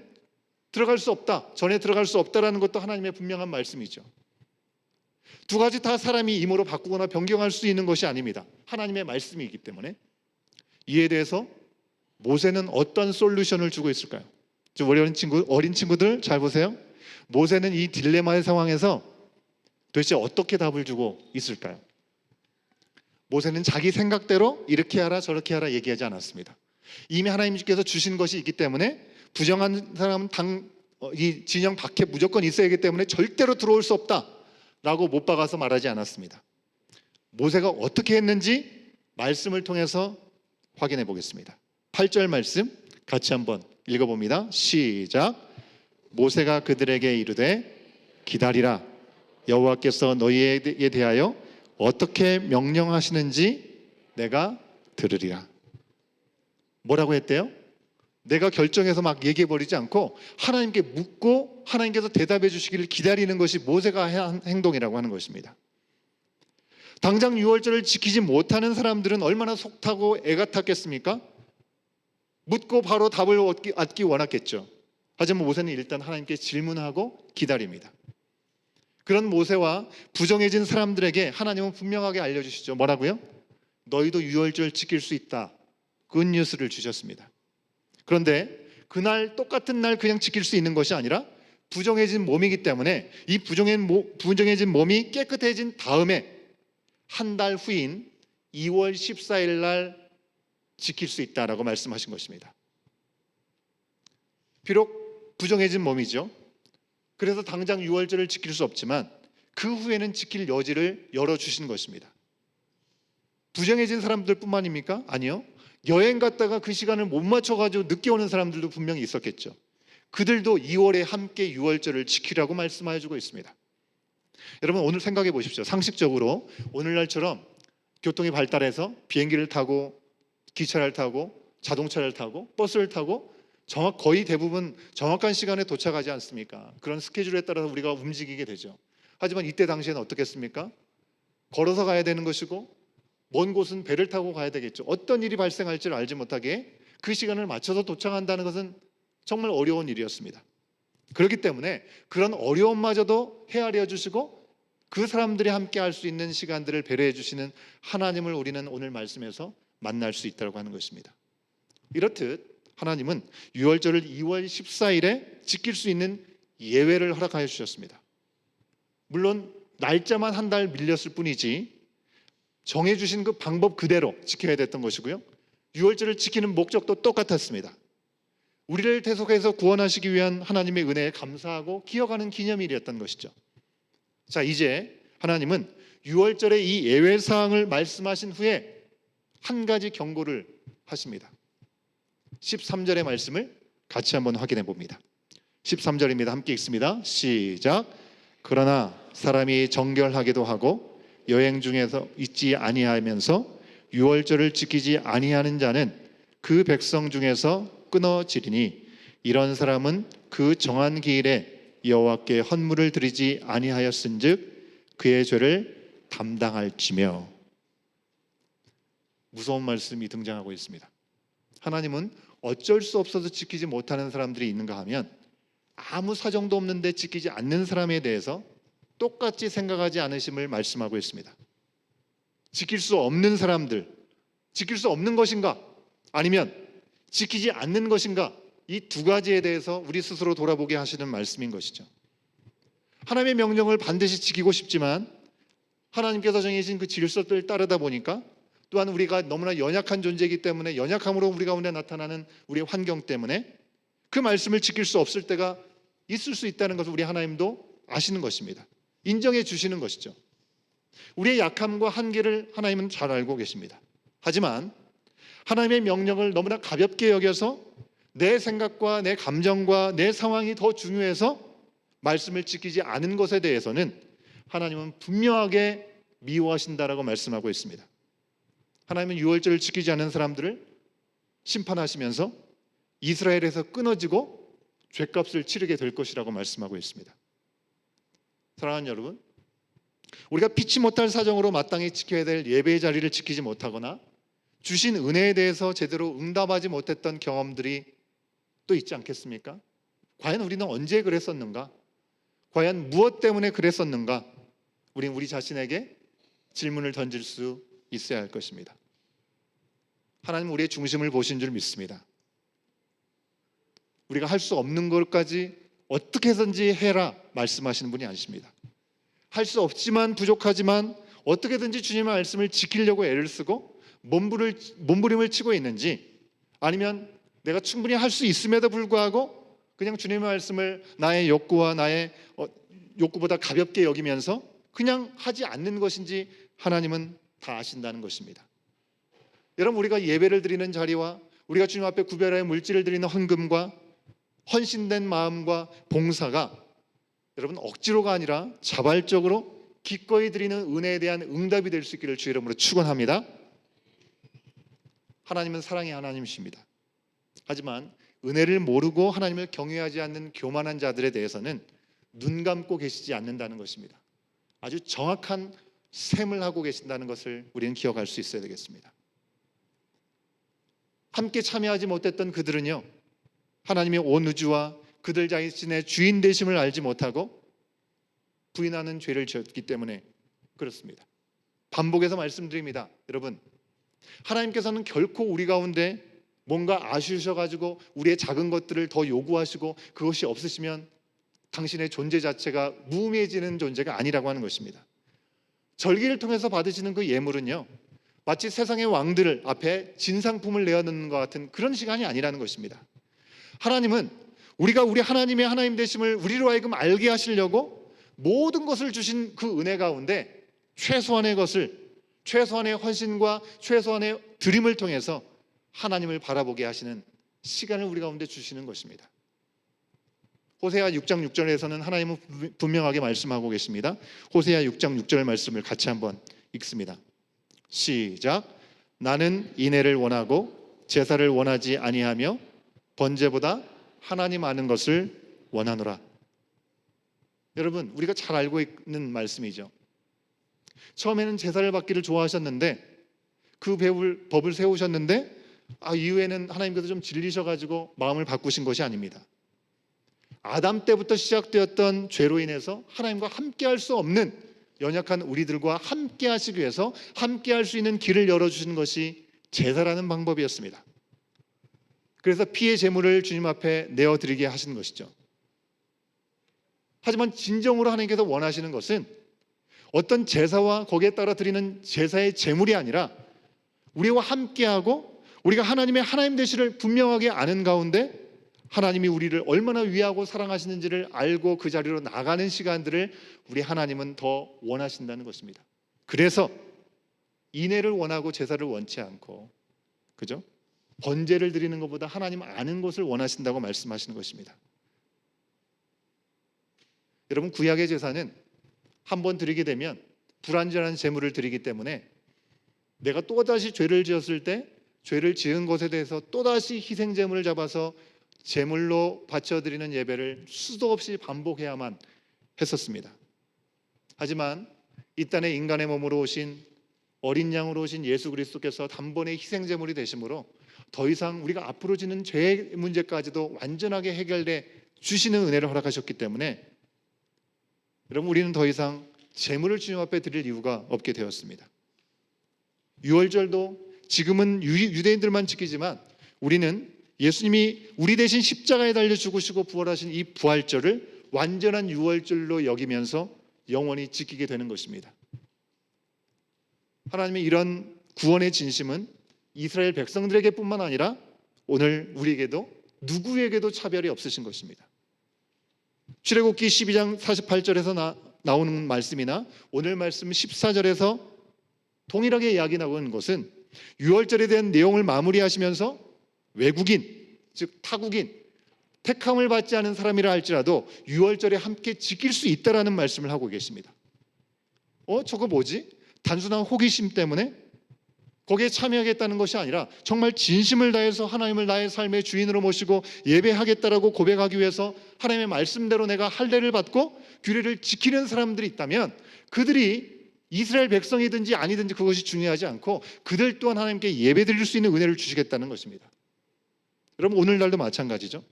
들어갈 수 없다, 전에 들어갈 수 없다라는 것도 하나님의 분명한 말씀이죠. 두 가지 다 사람이 임으로 바꾸거나 변경할 수 있는 것이 아닙니다. 하나님의 말씀이기 때문에. 이에 대해서 모세는 어떤 솔루션을 주고 있을까요? 어린 친구들 잘 보세요. 모세는 이 딜레마의 상황에서 도대체 어떻게 답을 주고 있을까요? 모세는 자기 생각대로 이렇게 하라 저렇게 하라 얘기하지 않았습니다. 이미 하나님께서 주신 것이 있기 때문에 부정한 사람은 이 진영 밖에 무조건 있어야 하기 때문에 절대로 들어올 수 없다라고 못 박아서 말하지 않았습니다. 모세가 어떻게 했는지 말씀을 통해서 확인해 보겠습니다. 8절 말씀 같이 한번 읽어봅니다. 시작. 모세가 그들에게 이르되 기다리라. 여호와께서 너희에 대하여 어떻게 명령하시는지 내가 들으리라. 뭐라고 했대요? 내가 결정해서 막 얘기해버리지 않고 하나님께 묻고 하나님께서 대답해 주시기를 기다리는 것이 모세가 한 행동이라고 하는 것입니다. 당장 유월절을 지키지 못하는 사람들은 얼마나 속타고 애가 탔겠습니까? 묻고 바로 답을 얻기 원했겠죠. 하지만 모세는 일단 하나님께 질문하고 기다립니다. 그런 모세와 부정해진 사람들에게 하나님은 분명하게 알려주시죠. 뭐라고요? 너희도 유월절 지킬 수 있다. 굿뉴스를 주셨습니다. 그런데 그날 똑같은 날 그냥 지킬 수 있는 것이 아니라 부정해진 몸이기 때문에 이 부정해진 몸이 깨끗해진 다음에 한 달 후인 2월 14일 날 지킬 수 있다라고 말씀하신 것입니다. 비록 부정해진 몸이죠. 그래서 당장 유월절을 지킬 수 없지만 그 후에는 지킬 여지를 열어주신 것입니다. 부정해진 사람들뿐만입니까? 아니요. 여행 갔다가 그 시간을 못 맞춰가지고 늦게 오는 사람들도 분명히 있었겠죠. 그들도 2월에 함께 유월절을 지키라고 말씀해주고 있습니다. 여러분, 오늘 생각해 보십시오. 상식적으로 오늘날처럼 교통이 발달해서 비행기를 타고 기차를 타고 자동차를 타고 버스를 타고 거의 대부분 정확한 시간에 도착하지 않습니까? 그런 스케줄에 따라서 우리가 움직이게 되죠. 하지만 이때 당시에는 어떻겠습니까? 걸어서 가야 되는 것이고 먼 곳은 배를 타고 가야 되겠죠. 어떤 일이 발생할지를 알지 못하게 그 시간을 맞춰서 도착한다는 것은 정말 어려운 일이었습니다. 그렇기 때문에 그런 어려움마저도 헤아려 주시고 그 사람들이 함께 할 수 있는 시간들을 배려해 주시는 하나님을 우리는 오늘 말씀에서 만날 수 있다고 하는 것입니다. 이렇듯 하나님은 유월절을 2월 14일에 지킬 수 있는 예외를 허락하여 주셨습니다. 물론 날짜만 한 달 밀렸을 뿐이지 정해주신 그 방법 그대로 지켜야 됐던 것이고요. 유월절을 지키는 목적도 똑같았습니다. 우리를 대속해서 구원하시기 위한 하나님의 은혜에 감사하고 기억하는 기념일이었던 것이죠. 자, 이제 하나님은 유월절의 이 예외사항을 말씀하신 후에 한 가지 경고를 하십니다. 13절의 말씀을 같이 한번 확인해 봅니다. 13절입니다. 함께 읽습니다. 시작. 그러나 사람이 정결하게도 하고 여행 중에서 있지 아니하면서 유월절을 지키지 아니하는 자는 그 백성 중에서 끊어지리니 이런 사람은 그 정한 기일에 여호와께 헌물을 드리지 아니하였은즉 그의 죄를 담당할지며. 무서운 말씀이 등장하고 있습니다. 하나님은 어쩔 수 없어서 지키지 못하는 사람들이 있는가 하면 아무 사정도 없는데 지키지 않는 사람에 대해서 똑같이 생각하지 않으심을 말씀하고 있습니다. 지킬 수 없는 사람들, 지킬 수 없는 것인가? 아니면 지키지 않는 것인가? 이 두 가지에 대해서 우리 스스로 돌아보게 하시는 말씀인 것이죠. 하나님의 명령을 반드시 지키고 싶지만 하나님께서 정해진 그 질서를 따르다 보니까 또한 우리가 너무나 연약한 존재이기 때문에 연약함으로 우리 가운데 나타나는 우리의 환경 때문에 그 말씀을 지킬 수 없을 때가 있을 수 있다는 것을 우리 하나님도 아시는 것입니다. 인정해 주시는 것이죠. 우리의 약함과 한계를 하나님은 잘 알고 계십니다. 하지만 하나님의 명령을 너무나 가볍게 여겨서 내 생각과 내 감정과 내 상황이 더 중요해서 말씀을 지키지 않은 것에 대해서는 하나님은 분명하게 미워하신다라고 말씀하고 있습니다. 하나님은 유월절을 지키지 않는 사람들을 심판하시면서 이스라엘에서 끊어지고 죗값을 치르게 될 것이라고 말씀하고 있습니다. 사랑하는 여러분, 우리가 피치 못할 사정으로 마땅히 지켜야 될 예배의 자리를 지키지 못하거나 주신 은혜에 대해서 제대로 응답하지 못했던 경험들이 또 있지 않겠습니까? 과연 우리는 언제 그랬었는가? 과연 무엇 때문에 그랬었는가? 우리는 우리 자신에게 질문을 던질 수 있어야 할 것입니다. 하나님은 우리의 중심을 보신 줄 믿습니다. 우리가 할 수 없는 것까지 어떻게 해서든지 해라 말씀하시는 분이 아니십니다. 할 수 없지만 부족하지만 어떻게든지 주님의 말씀을 지키려고 애를 쓰고 몸부림을 치고 있는지, 아니면 내가 충분히 할 수 있음에도 불구하고 그냥 주님의 말씀을 나의 욕구와 나의 욕구보다 가볍게 여기면서 그냥 하지 않는 것인지 하나님은 다 아신다는 것입니다. 여러분, 우리가 예배를 드리는 자리와 우리가 주님 앞에 구별하여 물질을 드리는 헌금과 헌신된 마음과 봉사가 여러분 억지로가 아니라 자발적으로 기꺼이 드리는 은혜에 대한 응답이 될 수 있기를 주의 이름으로 축원합니다. 하나님은 사랑의 하나님이십니다. 하지만 은혜를 모르고 하나님을 경외하지 않는 교만한 자들에 대해서는 눈 감고 계시지 않는다는 것입니다. 아주 정확한 셈을 하고 계신다는 것을 우리는 기억할 수 있어야 되겠습니다. 함께 참여하지 못했던 그들은요, 하나님의 온 우주와 그들 자신의 주인 되심을 알지 못하고 부인하는 죄를 지었기 때문에 그렇습니다. 반복해서 말씀드립니다. 여러분, 하나님께서는 결코 우리 가운데 뭔가 아쉬우셔가지고 우리의 작은 것들을 더 요구하시고 그것이 없으시면 당신의 존재 자체가 무의미해지는 존재가 아니라고 하는 것입니다. 절기를 통해서 받으시는 그 예물은요, 마치 세상의 왕들 앞에 진상품을 내어놓는 것 같은 그런 시간이 아니라는 것입니다. 하나님은 우리가 우리 하나님의 하나님 되심을 우리로 하여금 알게 하시려고 모든 것을 주신 그 은혜 가운데 최소한의 것을, 최소한의 헌신과 최소한의 드림을 통해서 하나님을 바라보게 하시는 시간을 우리 가운데 주시는 것입니다. 호세아 6장 6절에서는 하나님은 분명하게 말씀하고 계십니다. 호세아 6장 6절 말씀을 같이 한번 읽습니다. 시작. 나는 인애를 원하고 제사를 원하지 아니하며 번제보다 하나님 아는 것을 원하노라. 여러분, 우리가 잘 알고 있는 말씀이죠. 처음에는 제사를 받기를 좋아하셨는데 그 법을 세우셨는데 이후에는 하나님께서 좀 질리셔가지고 마음을 바꾸신 것이 아닙니다. 아담 때부터 시작되었던 죄로 인해서 하나님과 함께할 수 없는 연약한 우리들과 함께하시기 위해서 함께할 수 있는 길을 열어주신 것이 제사라는 방법이었습니다. 그래서 피의 제물을 주님 앞에 내어드리게 하신 것이죠. 하지만 진정으로 하나님께서 원하시는 것은 어떤 제사와 거기에 따라 드리는 제사의 제물이 아니라 우리와 함께하고 우리가 하나님의 하나님 되시를 분명하게 아는 가운데 하나님이 우리를 얼마나 위하고 사랑하시는지를 알고 그 자리로 나가는 시간들을 우리 하나님은 더 원하신다는 것입니다. 그래서 인애를 원하고 제사를 원치 않고, 그죠? 번제를 드리는 것보다 하나님 아는 것을 원하신다고 말씀하시는 것입니다. 여러분, 구약의 제사는 한번 드리게 되면 불완전한 제물을 드리기 때문에 내가 또다시 죄를 지었을 때 죄를 지은 것에 대해서 또다시 희생 제물을 잡아서 제물로 바쳐드리는 예배를 수도 없이 반복해야만 했었습니다. 하지만 이 땅에 인간의 몸으로 오신 어린 양으로 오신 예수 그리스도께서 단번에 희생 제물이 되심으로 더 이상 우리가 앞으로 지는 죄의 문제까지도 완전하게 해결돼 주시는 은혜를 허락하셨기 때문에 여러분, 우리는 더 이상 제물을 주님 앞에 드릴 이유가 없게 되었습니다. 유월절도 지금은 유대인들만 지키지만 우리는 예수님이 우리 대신 십자가에 달려 죽으시고 부활하신 이 부활절을 완전한 유월절로 여기면서 영원히 지키게 되는 것입니다. 하나님의 이런 구원의 진심은 이스라엘 백성들에게뿐만 아니라 오늘 우리에게도 누구에게도 차별이 없으신 것입니다. 출애굽기 12장 48절에서 나오는 말씀이나 오늘 말씀 14절에서 동일하게 이야기 나오는 것은 유월절에 대한 내용을 마무리하시면서 외국인, 즉 타국인, 택함을 받지 않은 사람이라 할지라도 유월절에 함께 지킬 수 있다라는 말씀을 하고 계십니다. 저거 뭐지? 단순한 호기심 때문에 거기에 참여하겠다는 것이 아니라 정말 진심을 다해서 하나님을 나의 삶의 주인으로 모시고 예배하겠다라고 고백하기 위해서 하나님의 말씀대로 내가 할례를 받고 규례를 지키는 사람들이 있다면 그들이 이스라엘 백성이든지 아니든지 그것이 중요하지 않고 그들 또한 하나님께 예배드릴 수 있는 은혜를 주시겠다는 것입니다. 여러분 오늘날도 마찬가지죠.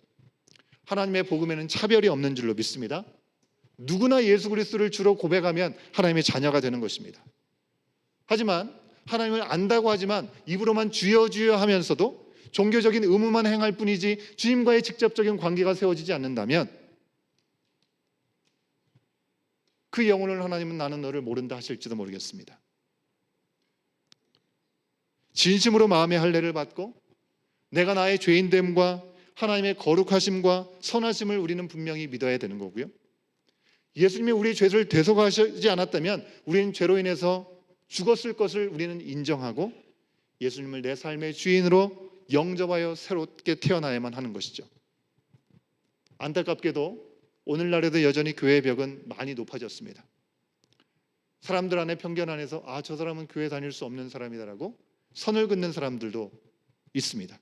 하나님의 복음에는 차별이 없는 줄로 믿습니다. 누구나 예수 그리스도를 주로 고백하면 하나님의 자녀가 되는 것입니다. 하지만 하나님을 안다고 하지만 입으로만 주여 주여 하면서도 종교적인 의무만 행할 뿐이지 주님과의 직접적인 관계가 세워지지 않는다면 그 영혼을 하나님은 나는 너를 모른다 하실지도 모르겠습니다. 진심으로 마음의 할례를 받고 내가 나의 죄인됨과 하나님의 거룩하심과 선하심을 우리는 분명히 믿어야 되는 거고요. 예수님이 우리의 죄를 대속하시지 않았다면 우리는 죄로 인해서 죽었을 것을 우리는 인정하고 예수님을 내 삶의 주인으로 영접하여 새롭게 태어나야만 하는 것이죠. 안타깝게도 오늘날에도 여전히 교회의 벽은 많이 높아졌습니다. 사람들 안에 편견 안에서 저 사람은 교회 다닐 수 없는 사람이다라고 선을 긋는 사람들도 있습니다.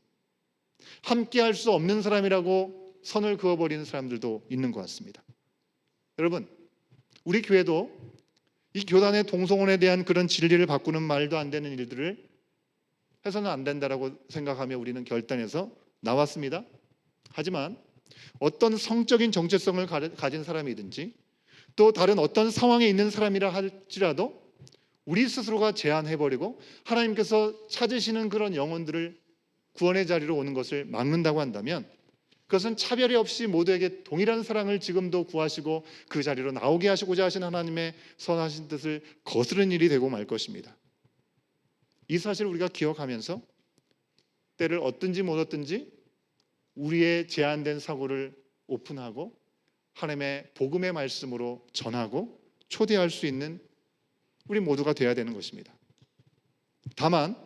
함께 할 수 없는 사람이라고 선을 그어버리는 사람들도 있는 것 같습니다. 여러분 우리 교회도 이 교단의 동성혼에 대한 그런 진리를 바꾸는 말도 안 되는 일들을 해서는 안 된다라고 생각하며 우리는 결단해서 나왔습니다. 하지만 어떤 성적인 정체성을 가진 사람이든지 또 다른 어떤 상황에 있는 사람이라 할지라도 우리 스스로가 제한해버리고 하나님께서 찾으시는 그런 영혼들을 구원의 자리로 오는 것을 막는다고 한다면 그것은 차별이 없이 모두에게 동일한 사랑을 지금도 구하시고 그 자리로 나오게 하시고자 하신 하나님의 선하신 뜻을 거스른 일이 되고 말 것입니다. 이 사실을 우리가 기억하면서 때를 얻든지 못 얻든지 우리의 제한된 사고를 오픈하고 하나님의 복음의 말씀으로 전하고 초대할 수 있는 우리 모두가 되어야 되는 것입니다. 다만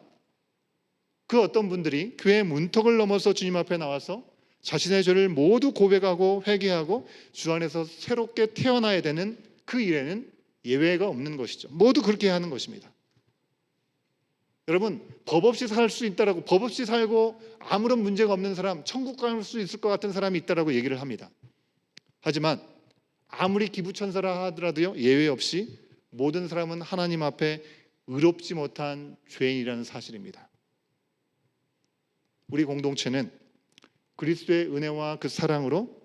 그 어떤 분들이 교회의 문턱을 넘어서 주님 앞에 나와서 자신의 죄를 모두 고백하고 회개하고 주 안에서 새롭게 태어나야 되는 그 일에는 예외가 없는 것이죠. 모두 그렇게 하는 것입니다. 여러분 법 없이 살 수 있다라고 법 없이 살고 아무런 문제가 없는 사람 천국 갈 수 있을 것 같은 사람이 있다라고 얘기를 합니다. 하지만 아무리 기부천사라 하더라도요 예외 없이 모든 사람은 하나님 앞에 의롭지 못한 죄인이라는 사실입니다. 우리 공동체는 그리스도의 은혜와 그 사랑으로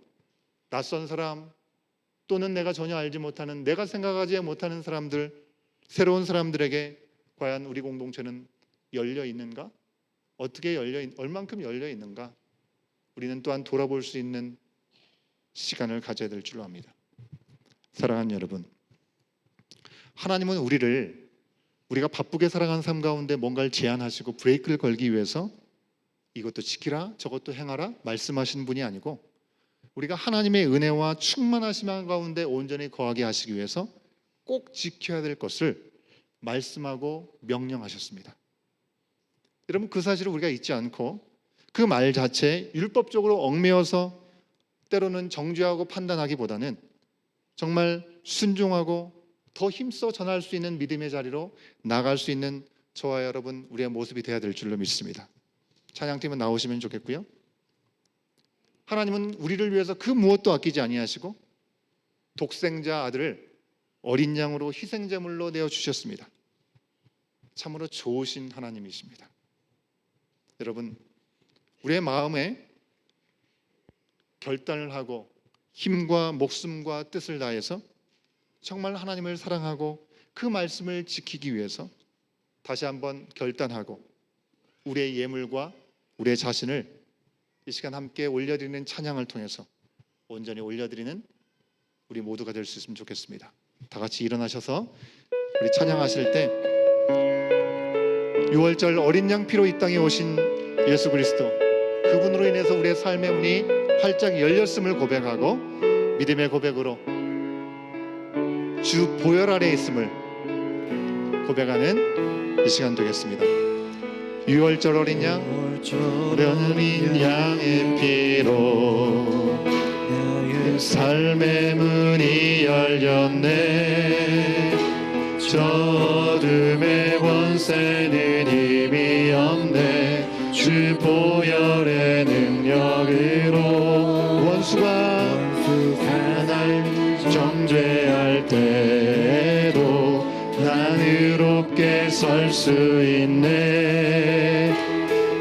낯선 사람 또는 내가 전혀 알지 못하는 내가 생각하지 못하는 사람들 새로운 사람들에게 과연 우리 공동체는 열려 있는가? 어떻게 얼만큼 열려 있는가? 우리는 또한 돌아볼 수 있는 시간을 가져야 될 줄로 압니다. 사랑하는 여러분, 하나님은 우리가 바쁘게 살아가는 삶 가운데 뭔가를 제한하시고 브레이크를 걸기 위해서 이것도 지키라 저것도 행하라 말씀하시는 분이 아니고 우리가 하나님의 은혜와 충만하심 가운데 온전히 거하게 하시기 위해서 꼭 지켜야 될 것을 말씀하고 명령하셨습니다. 여러분 그 사실을 우리가 잊지 않고 그 말 자체에 율법적으로 얽매여서 때로는 정죄하고 판단하기보다는 정말 순종하고 더 힘써 전할 수 있는 믿음의 자리로 나갈 수 있는 저와 여러분 우리의 모습이 되어야 될 줄로 믿습니다. 찬양팀은 나오시면 좋겠고요. 하나님은 우리를 위해서 그 무엇도 아끼지 아니하시고 독생자 아들을 어린 양으로 희생제물로 내어주셨습니다. 참으로 좋으신 하나님이십니다. 여러분 우리의 마음에 결단을 하고 힘과 목숨과 뜻을 다해서 정말 하나님을 사랑하고 그 말씀을 지키기 위해서 다시 한번 결단하고 우리의 예물과 우리의 자신을 이 시간 함께 올려드리는 찬양을 통해서 온전히 올려드리는 우리 모두가 될 수 있으면 좋겠습니다. 다 같이 일어나셔서 우리 찬양하실 때 6월절 어린 양 피로 이 땅에 오신 예수 그리스도, 그분으로 인해서 우리의 삶의 문이 활짝 열렸음을 고백하고 믿음의 고백으로 주 보혈 아래 있음을 고백하는 이 시간 되겠습니다. 6월절 어린 양, 어린 양의 피로 삶의 문이 열렸네. 저 어둠의 권세는 힘이 없네. 주 보혈의 능력으로 원수가 날 정죄할 때에도 난 의롭게 설 수 있네.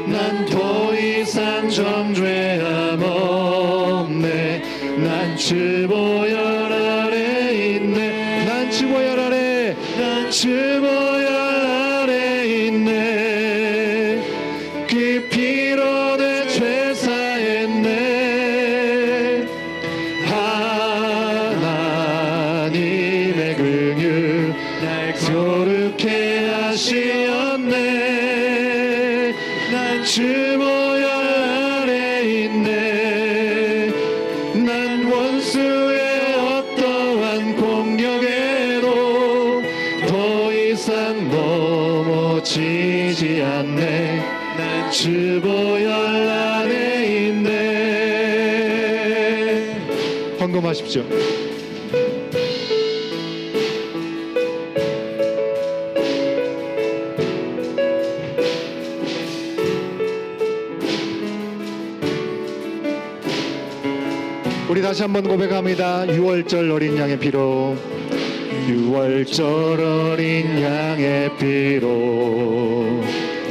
난 더 이상 정죄함 없네. 난 주 보혈 아래 있네. 난 주 보혈 아래, 난 주 보혈 아래 있네. 그 피로 내 죄 사했네. 하나님의 긍휼 날 거룩해 하시었네. 난 주 보혈 아래 있네. 난 원수의 어떠한 공격에도 더 이상 넘어지지 않네. 난 주 보혈 안에 있네. 헌금하십시오. 우리 다시 한번 고백합니다. 6월절 어린 양의 피로, 6월절 어린 양의 피로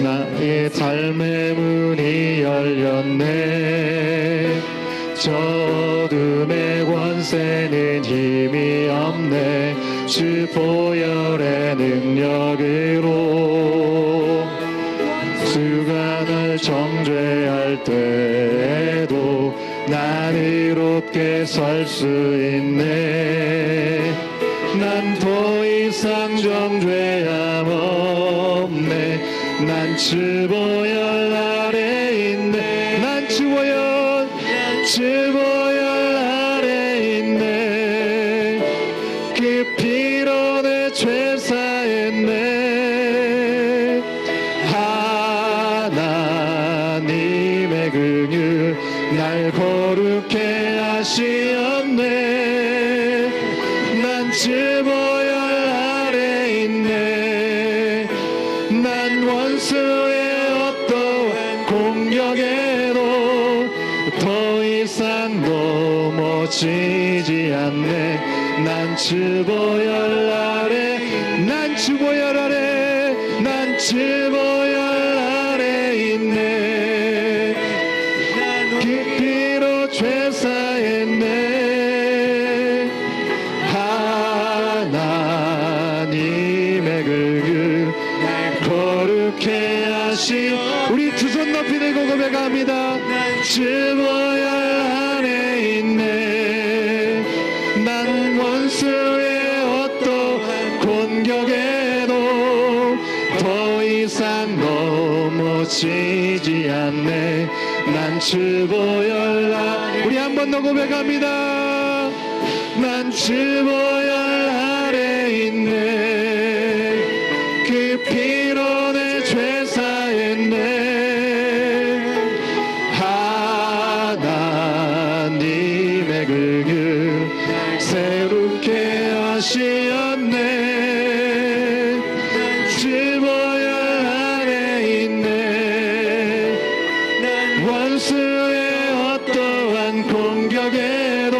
나의 삶의 문이 열렸네. 저 어둠의 권세는 힘이 없네. 주 보혈의 능력으로 수가 날 정죄할 때에도 난 의롭게 설 수 있네. 난 더 이상 정죄함 없네. 난 주 보혈 아래 있네. 난 주 보혈, 주 보혈 아래 있네. 그 피로 내 죄 사했네. 하나님의 긍휼 날 거룩해 하시었네. 난 주 보혈 아래 있네. 난 원수의 어떠한 공격에도 더 이상 넘어지지 않네. 난 주 보혈 아래, 난 주 보혈 아래, 난 주 보혈 아래 있네. 그 피로 죄 사했네. 하나님의 긍휼 날 거룩해 하시. 우리 두 손 높이 들고 고백합니다. 주 보혈 안에 있네. 난 원수의 어떠한 공격에도 더 이상 넘어지지 않네. 난 주 보혈 아래. 우리 한 번 더 고백합니다. 난 주 보혈 아래 있네. 그 피로 내 죄 사했네. 하나님의 긍휼 새롭게 하시었네. 주 보혈 안에 있네. 원수의 어떠한 공격에도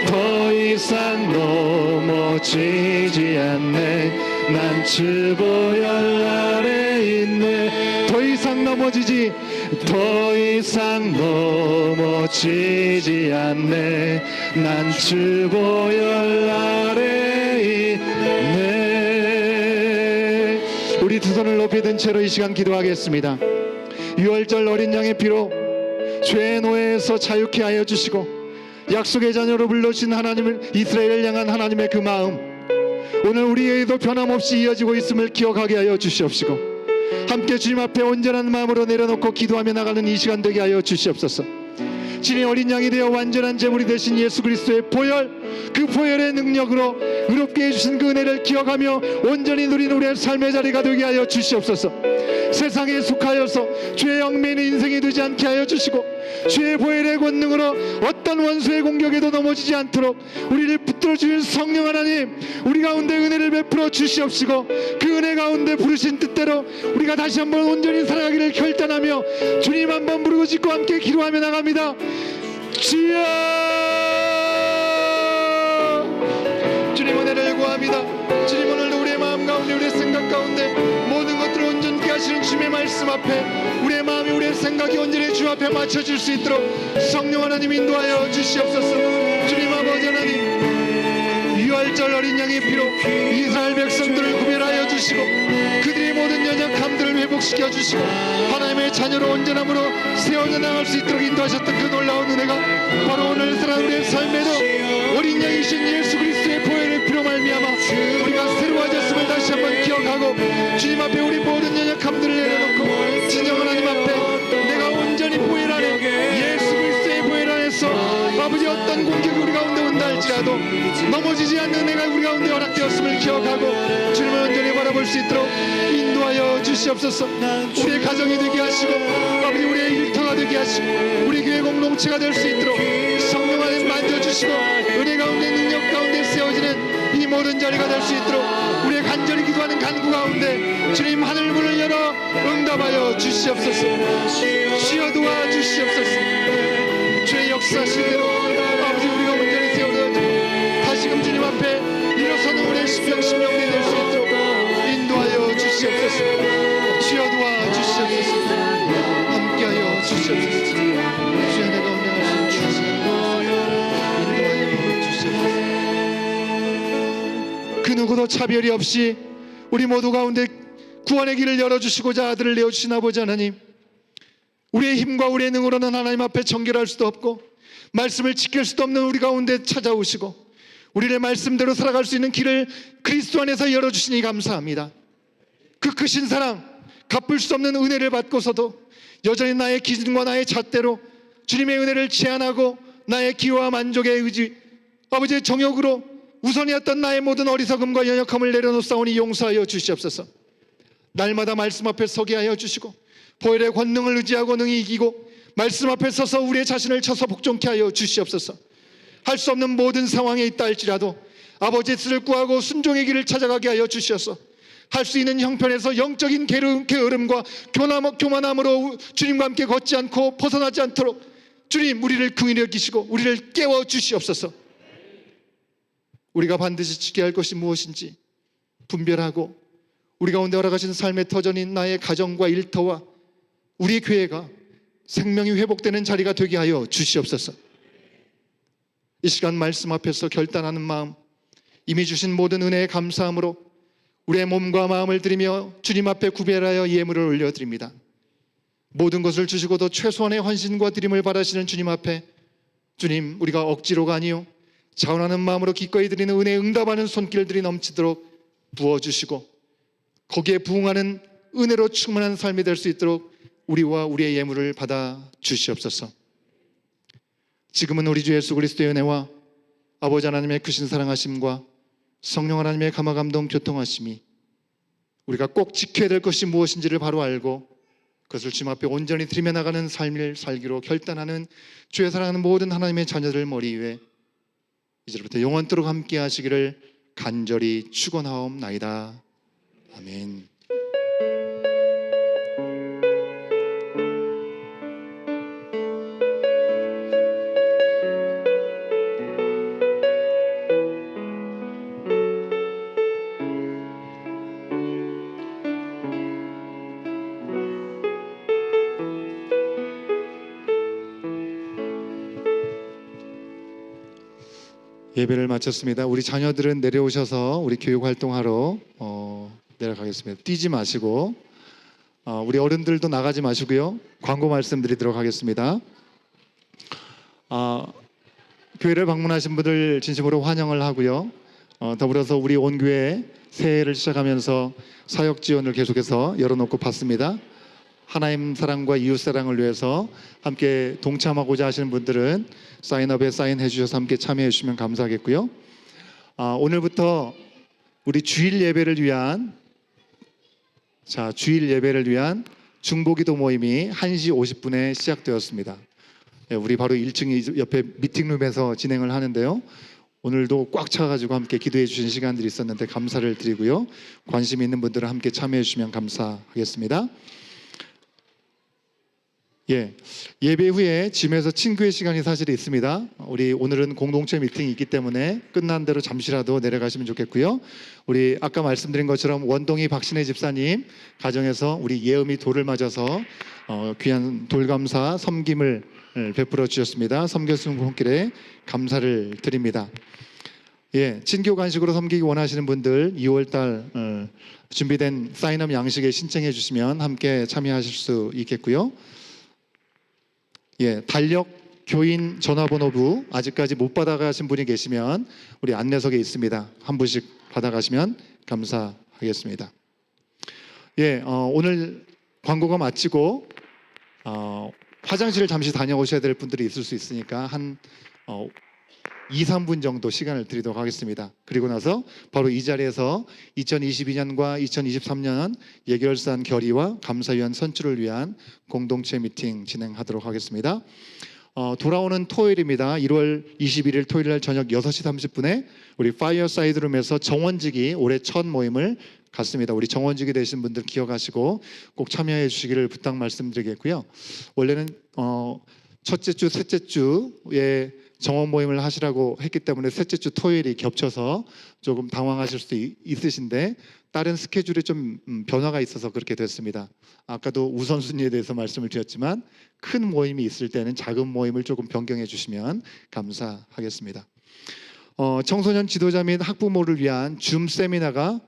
더 이상 넘어지지 않네. 난 주 보혈 아래 있네. 더 이상 넘어지지, 더 이상 넘어지지 않네. 난 주 보혈 아래 있네. 우리 우리 두 손을 높이 든 채로 이 시간 기도하겠습니다. 유월절 어린 양의 피로 죄의 노예에서 자유케 하여 주시고 약속의 자녀로 불러주신 하나님을, 이스라엘을 향한 하나님의 그 마음, 오늘 우리에게도 변함없이 이어지고 있음을 기억하게 하여 주시옵시고, 함께 주님 앞에 온전한 마음으로 내려놓고 기도하며 나가는 이 시간 되게 하여 주시옵소서. 진의 어린 양이 되어 완전한 제물이 되신 예수 그리스도의 보혈, 그 보혈의 능력으로 의롭게 해주신 그 은혜를 기억하며 온전히 누리는 우리의 삶의 자리가 되게 하여 주시옵소서. 세상에 속하여서 죄의 얽매이는 인생이 되지 않게 하여 주시고, 죄의 보혈의 권능으로 어떤 원수의 공격에도 넘어지지 않도록 우리를 붙들어 주신 성령 하나님, 우리 가운데 은혜를 베풀어 주시옵시고, 그 은혜 가운데 부르신 뜻대로 우리가 다시 한번 온전히 살아가기를 결단하며 주님 한번 부르고 짓고 함께 기도하며 나갑니다. 주여, 주님 은혜를 구합니다. 주님 오늘도 우리의 마음 가운데, 우리의 생각 가운데 모든 것들을 온전케 하시는 주님의 말씀 앞에 우리의 마음이, 우리의 생각이 온전히 주 앞에 맞춰질 수 있도록 성령 하나님 인도하여 주시옵소서. 주님 아버지 하나님, 유월절 어린 양의 피로 이스라엘 백성들을 구별하여 주시고 그들의 모든 연약함들을 회복시켜 주시고 하나님의 자녀로 온전함으로 세워져 나갈 수 있도록 인도하셨던 그 놀라운 은혜가 바로 오늘 사람들의 삶에도 어린 양이신 예수 그리스도의 보혈의 피로 말미암아 우리가 새로워졌음을 다시 한번 기억하고 주님 앞에 우리 모든 연약함들을 내려놓고 진정 하나님 앞에 내가 온전히 보혈 안에, 예수 그리스도의 보혈 안에서 아버지 어떤 공격이 우리 가운데 온다 할지라도 넘어지지 않는 내가 우리 가운데 허락되었음을 기억하고 주님을 온전히 바라볼 수 있도록 인도하여 주시옵소서. 우리의 가정이 되게 하시고 아버지 우리의 일터가 되게 하시고 우리 교회 공동체가 될 수 있도록 성령 안에 만져주시고 은혜 가운데, 능력 가운데 세워지는 이 모든 자리가 될 수 있도록 우리의 간절히 기도하는 간구 가운데 주님 하늘 문을 열어 응답하여 주시옵소서. 주여 도와주시옵소서. 주의 역사하시대로 아버지 우리가 온전히 세워져지고 다시금 주님 앞에 일어서는 우리의 심령이 될 수 있도록 인도하여 주시옵소서. 주여 도와주시옵소서. 함께하여 주시옵소서. 주여 내가 운명하신 주시옵소서. 인도하여 주시옵소서. 그 누구도 차별이 없이 우리 모두 가운데 구원의 길을 열어주시고자 아들을 내어주신 아버지 하나님, 우리의 힘과 우리의 능으로는 하나님 앞에 정결할 수도 없고 말씀을 지킬 수도 없는 우리 가운데 찾아오시고 우리의 말씀대로 살아갈 수 있는 길을 그리스도 안에서 열어주시니 감사합니다. 그 크신 사랑, 갚을 수 없는 은혜를 받고서도 여전히 나의 기준과 나의 잣대로 주님의 은혜를 제한하고 나의 기호와 만족의 의지, 아버지의 정욕으로 우선이었던 나의 모든 어리석음과 연약함을 내려놓사오니 용서하여 주시옵소서. 날마다 말씀 앞에 서게 하여 주시고 보혈의 권능을 의지하고 능히 이기고 말씀 앞에 서서 우리의 자신을 쳐서 복종케 하여 주시옵소서. 할 수 없는 모든 상황에 있다 할지라도 아버지의 뜻을 구하고 순종의 길을 찾아가게 하여 주시옵소서. 할 수 있는 형편에서 영적인 게으름과 교만함으로 주님과 함께 걷지 않고 벗어나지 않도록 주님 우리를 긍휼히 여기시고 우리를 깨워 주시옵소서. 우리가 반드시 지켜야 할 것이 무엇인지 분별하고 우리 가운데 허락하신 삶의 터전인 나의 가정과 일터와 우리 교회가 생명이 회복되는 자리가 되게 하여 주시옵소서. 이 시간 말씀 앞에서 결단하는 마음, 이미 주신 모든 은혜에 감사함으로 우리의 몸과 마음을 드리며 주님 앞에 구별하여 예물을 올려드립니다. 모든 것을 주시고도 최소한의 헌신과 드림을 바라시는 주님 앞에 주님 우리가 억지로가 아니요 자원하는 마음으로 기꺼이 드리는 은혜에 응답하는 손길들이 넘치도록 부어주시고 거기에 부응하는 은혜로 충만한 삶이 될 수 있도록 우리와 우리의 예물을 받아 주시옵소서. 지금은 우리 주 예수 그리스도의 은혜와 아버지 하나님의 크신 사랑하심과 성령 하나님의 감화감동 교통하심이 우리가 꼭 지켜야 될 것이 무엇인지를 바로 알고 그것을 주님 앞에 온전히 드리며 나가는 삶을 살기로 결단하는 주의 사랑하는 모든 하나님의 자녀들 머리 위에 이제부터 영원토록 함께 하시기를 간절히 축원하옵나이다. 아멘. 예배를 마쳤습니다. 우리 자녀들은 내려오셔서 우리 교육 활동하러 내려가 내려가겠습니다. 뛰지 마시고 우리 어른들도 나가지 마시고요. 광고 말씀드리도록 하겠습니다. 교회를 방문하신 분들 진심으로 환영을 하고요. 더불어서 우리 온 교회 새해를 시작하면서 사역 지원을 계속해서 열어놓고 받습니다. 하나님 사랑과 이웃 사랑을 위해서 함께 동참하고자 하시는 분들은 사인업에 사인해 주셔서 함께 참여해 주시면 감사하겠고요. 오늘부터 우리 주일 예배를 위한 중보기도 모임이 1시 50분에 시작되었습니다. 우리 바로 1층 옆에 미팅룸에서 진행을 하는데요. 오늘도 꽉 차가지고 함께 기도해 주신 시간들이 있었는데 감사를 드리고요. 관심 있는 분들은 함께 참여해 주시면 감사하겠습니다. 예배 후에 짐에서 친구의 시간이 사실 있습니다. 우리 오늘은 공동체 미팅이 있기 때문에 끝난 대로 잠시라도 내려가시면 좋겠고요. 우리 아까 말씀드린 것처럼 원동이 박신혜 집사님 가정에서 우리 예음이 돌을 맞아서 귀한 돌감사 섬김을 베풀어 주셨습니다. 섬겨주신 손길에 감사를 드립니다. 친교 간식으로 섬기기 원하시는 분들 2월달 준비된 사인업 양식에 신청해 주시면 함께 참여하실 수 있겠고요. 달력 교인 전화번호부 아직까지 못 받아가신 분이 계시면 우리 안내석에 있습니다. 한 분씩 받아가시면 감사하겠습니다. 오늘 광고가 마치고 화장실을 잠시 다녀오셔야 될 분들이 있을 수 있으니까 한 2, 3분 정도 시간을 드리도록 하겠습니다. 그리고 나서 바로 이 자리에서 2022년과 2023년 예결산 결의와 감사위원 선출을 위한 공동체 미팅 진행하도록 하겠습니다. 돌아오는 토요일입니다. 1월 21일 토요일 날 저녁 6시 30분에 우리 파이어사이드룸에서 정원지기 올해 첫 모임을 갖습니다. 우리 정원지기 되신 분들 기억하시고 꼭 참여해 주시기를 부탁 말씀드리겠고요. 원래는 첫째 주, 셋째 주에 정원 모임을 하시라고 했기 때문에 셋째 주 토요일이 겹쳐서 조금 당황하실 수도 있으신데 다른 스케줄에 좀 변화가 있어서 그렇게 됐습니다. 아까도 우선순위에 대해서 말씀을 드렸지만 큰 모임이 있을 때는 작은 모임을 조금 변경해 주시면 감사하겠습니다. 청소년 지도자 및 학부모를 위한 줌 세미나가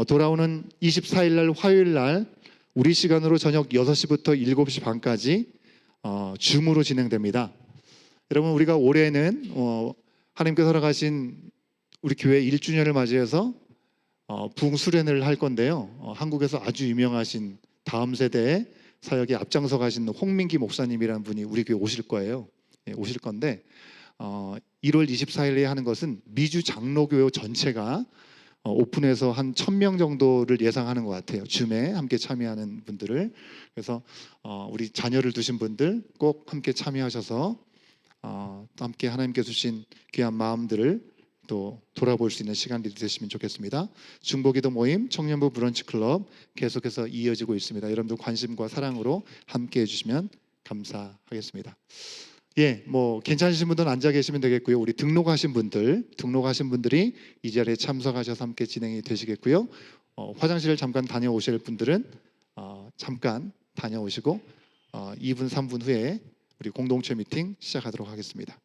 돌아오는 24일 날 화요일 날 우리 시간으로 저녁 6시부터 7시 반까지 줌으로 진행됩니다. 여러분 우리가 올해는 하나님께서 허락하신 우리 교회 1주년을 맞이해서 부흥 수련회를 할 건데요. 한국에서 아주 유명하신 다음 세대의 사역에 앞장서 가신 홍민기 목사님이라는 분이 우리 교회 오실 거예요. 오실 건데 1월 24일에 하는 것은 미주 장로교회 전체가 오픈해서 한 1,000명 정도를 예상하는 것 같아요. 줌에 함께 참여하는 분들을. 그래서 우리 자녀를 두신 분들 꼭 함께 참여하셔서 또 함께 하나님께 주신 귀한 마음들을 또 돌아볼 수 있는 시간이 되시면 좋겠습니다. 중보기도 모임, 청년부 브런치 클럽 계속해서 이어지고 있습니다. 여러분들 관심과 사랑으로 함께 해주시면 감사하겠습니다. 괜찮으신 분들은 앉아 계시면 되겠고요. 우리 등록하신 분들이 이 자리에 참석하셔서 함께 진행이 되시겠고요. 화장실을 잠깐 다녀오실 분들은 잠깐 다녀오시고 2분, 3분 후에 우리 공동체 미팅 시작하도록 하겠습니다.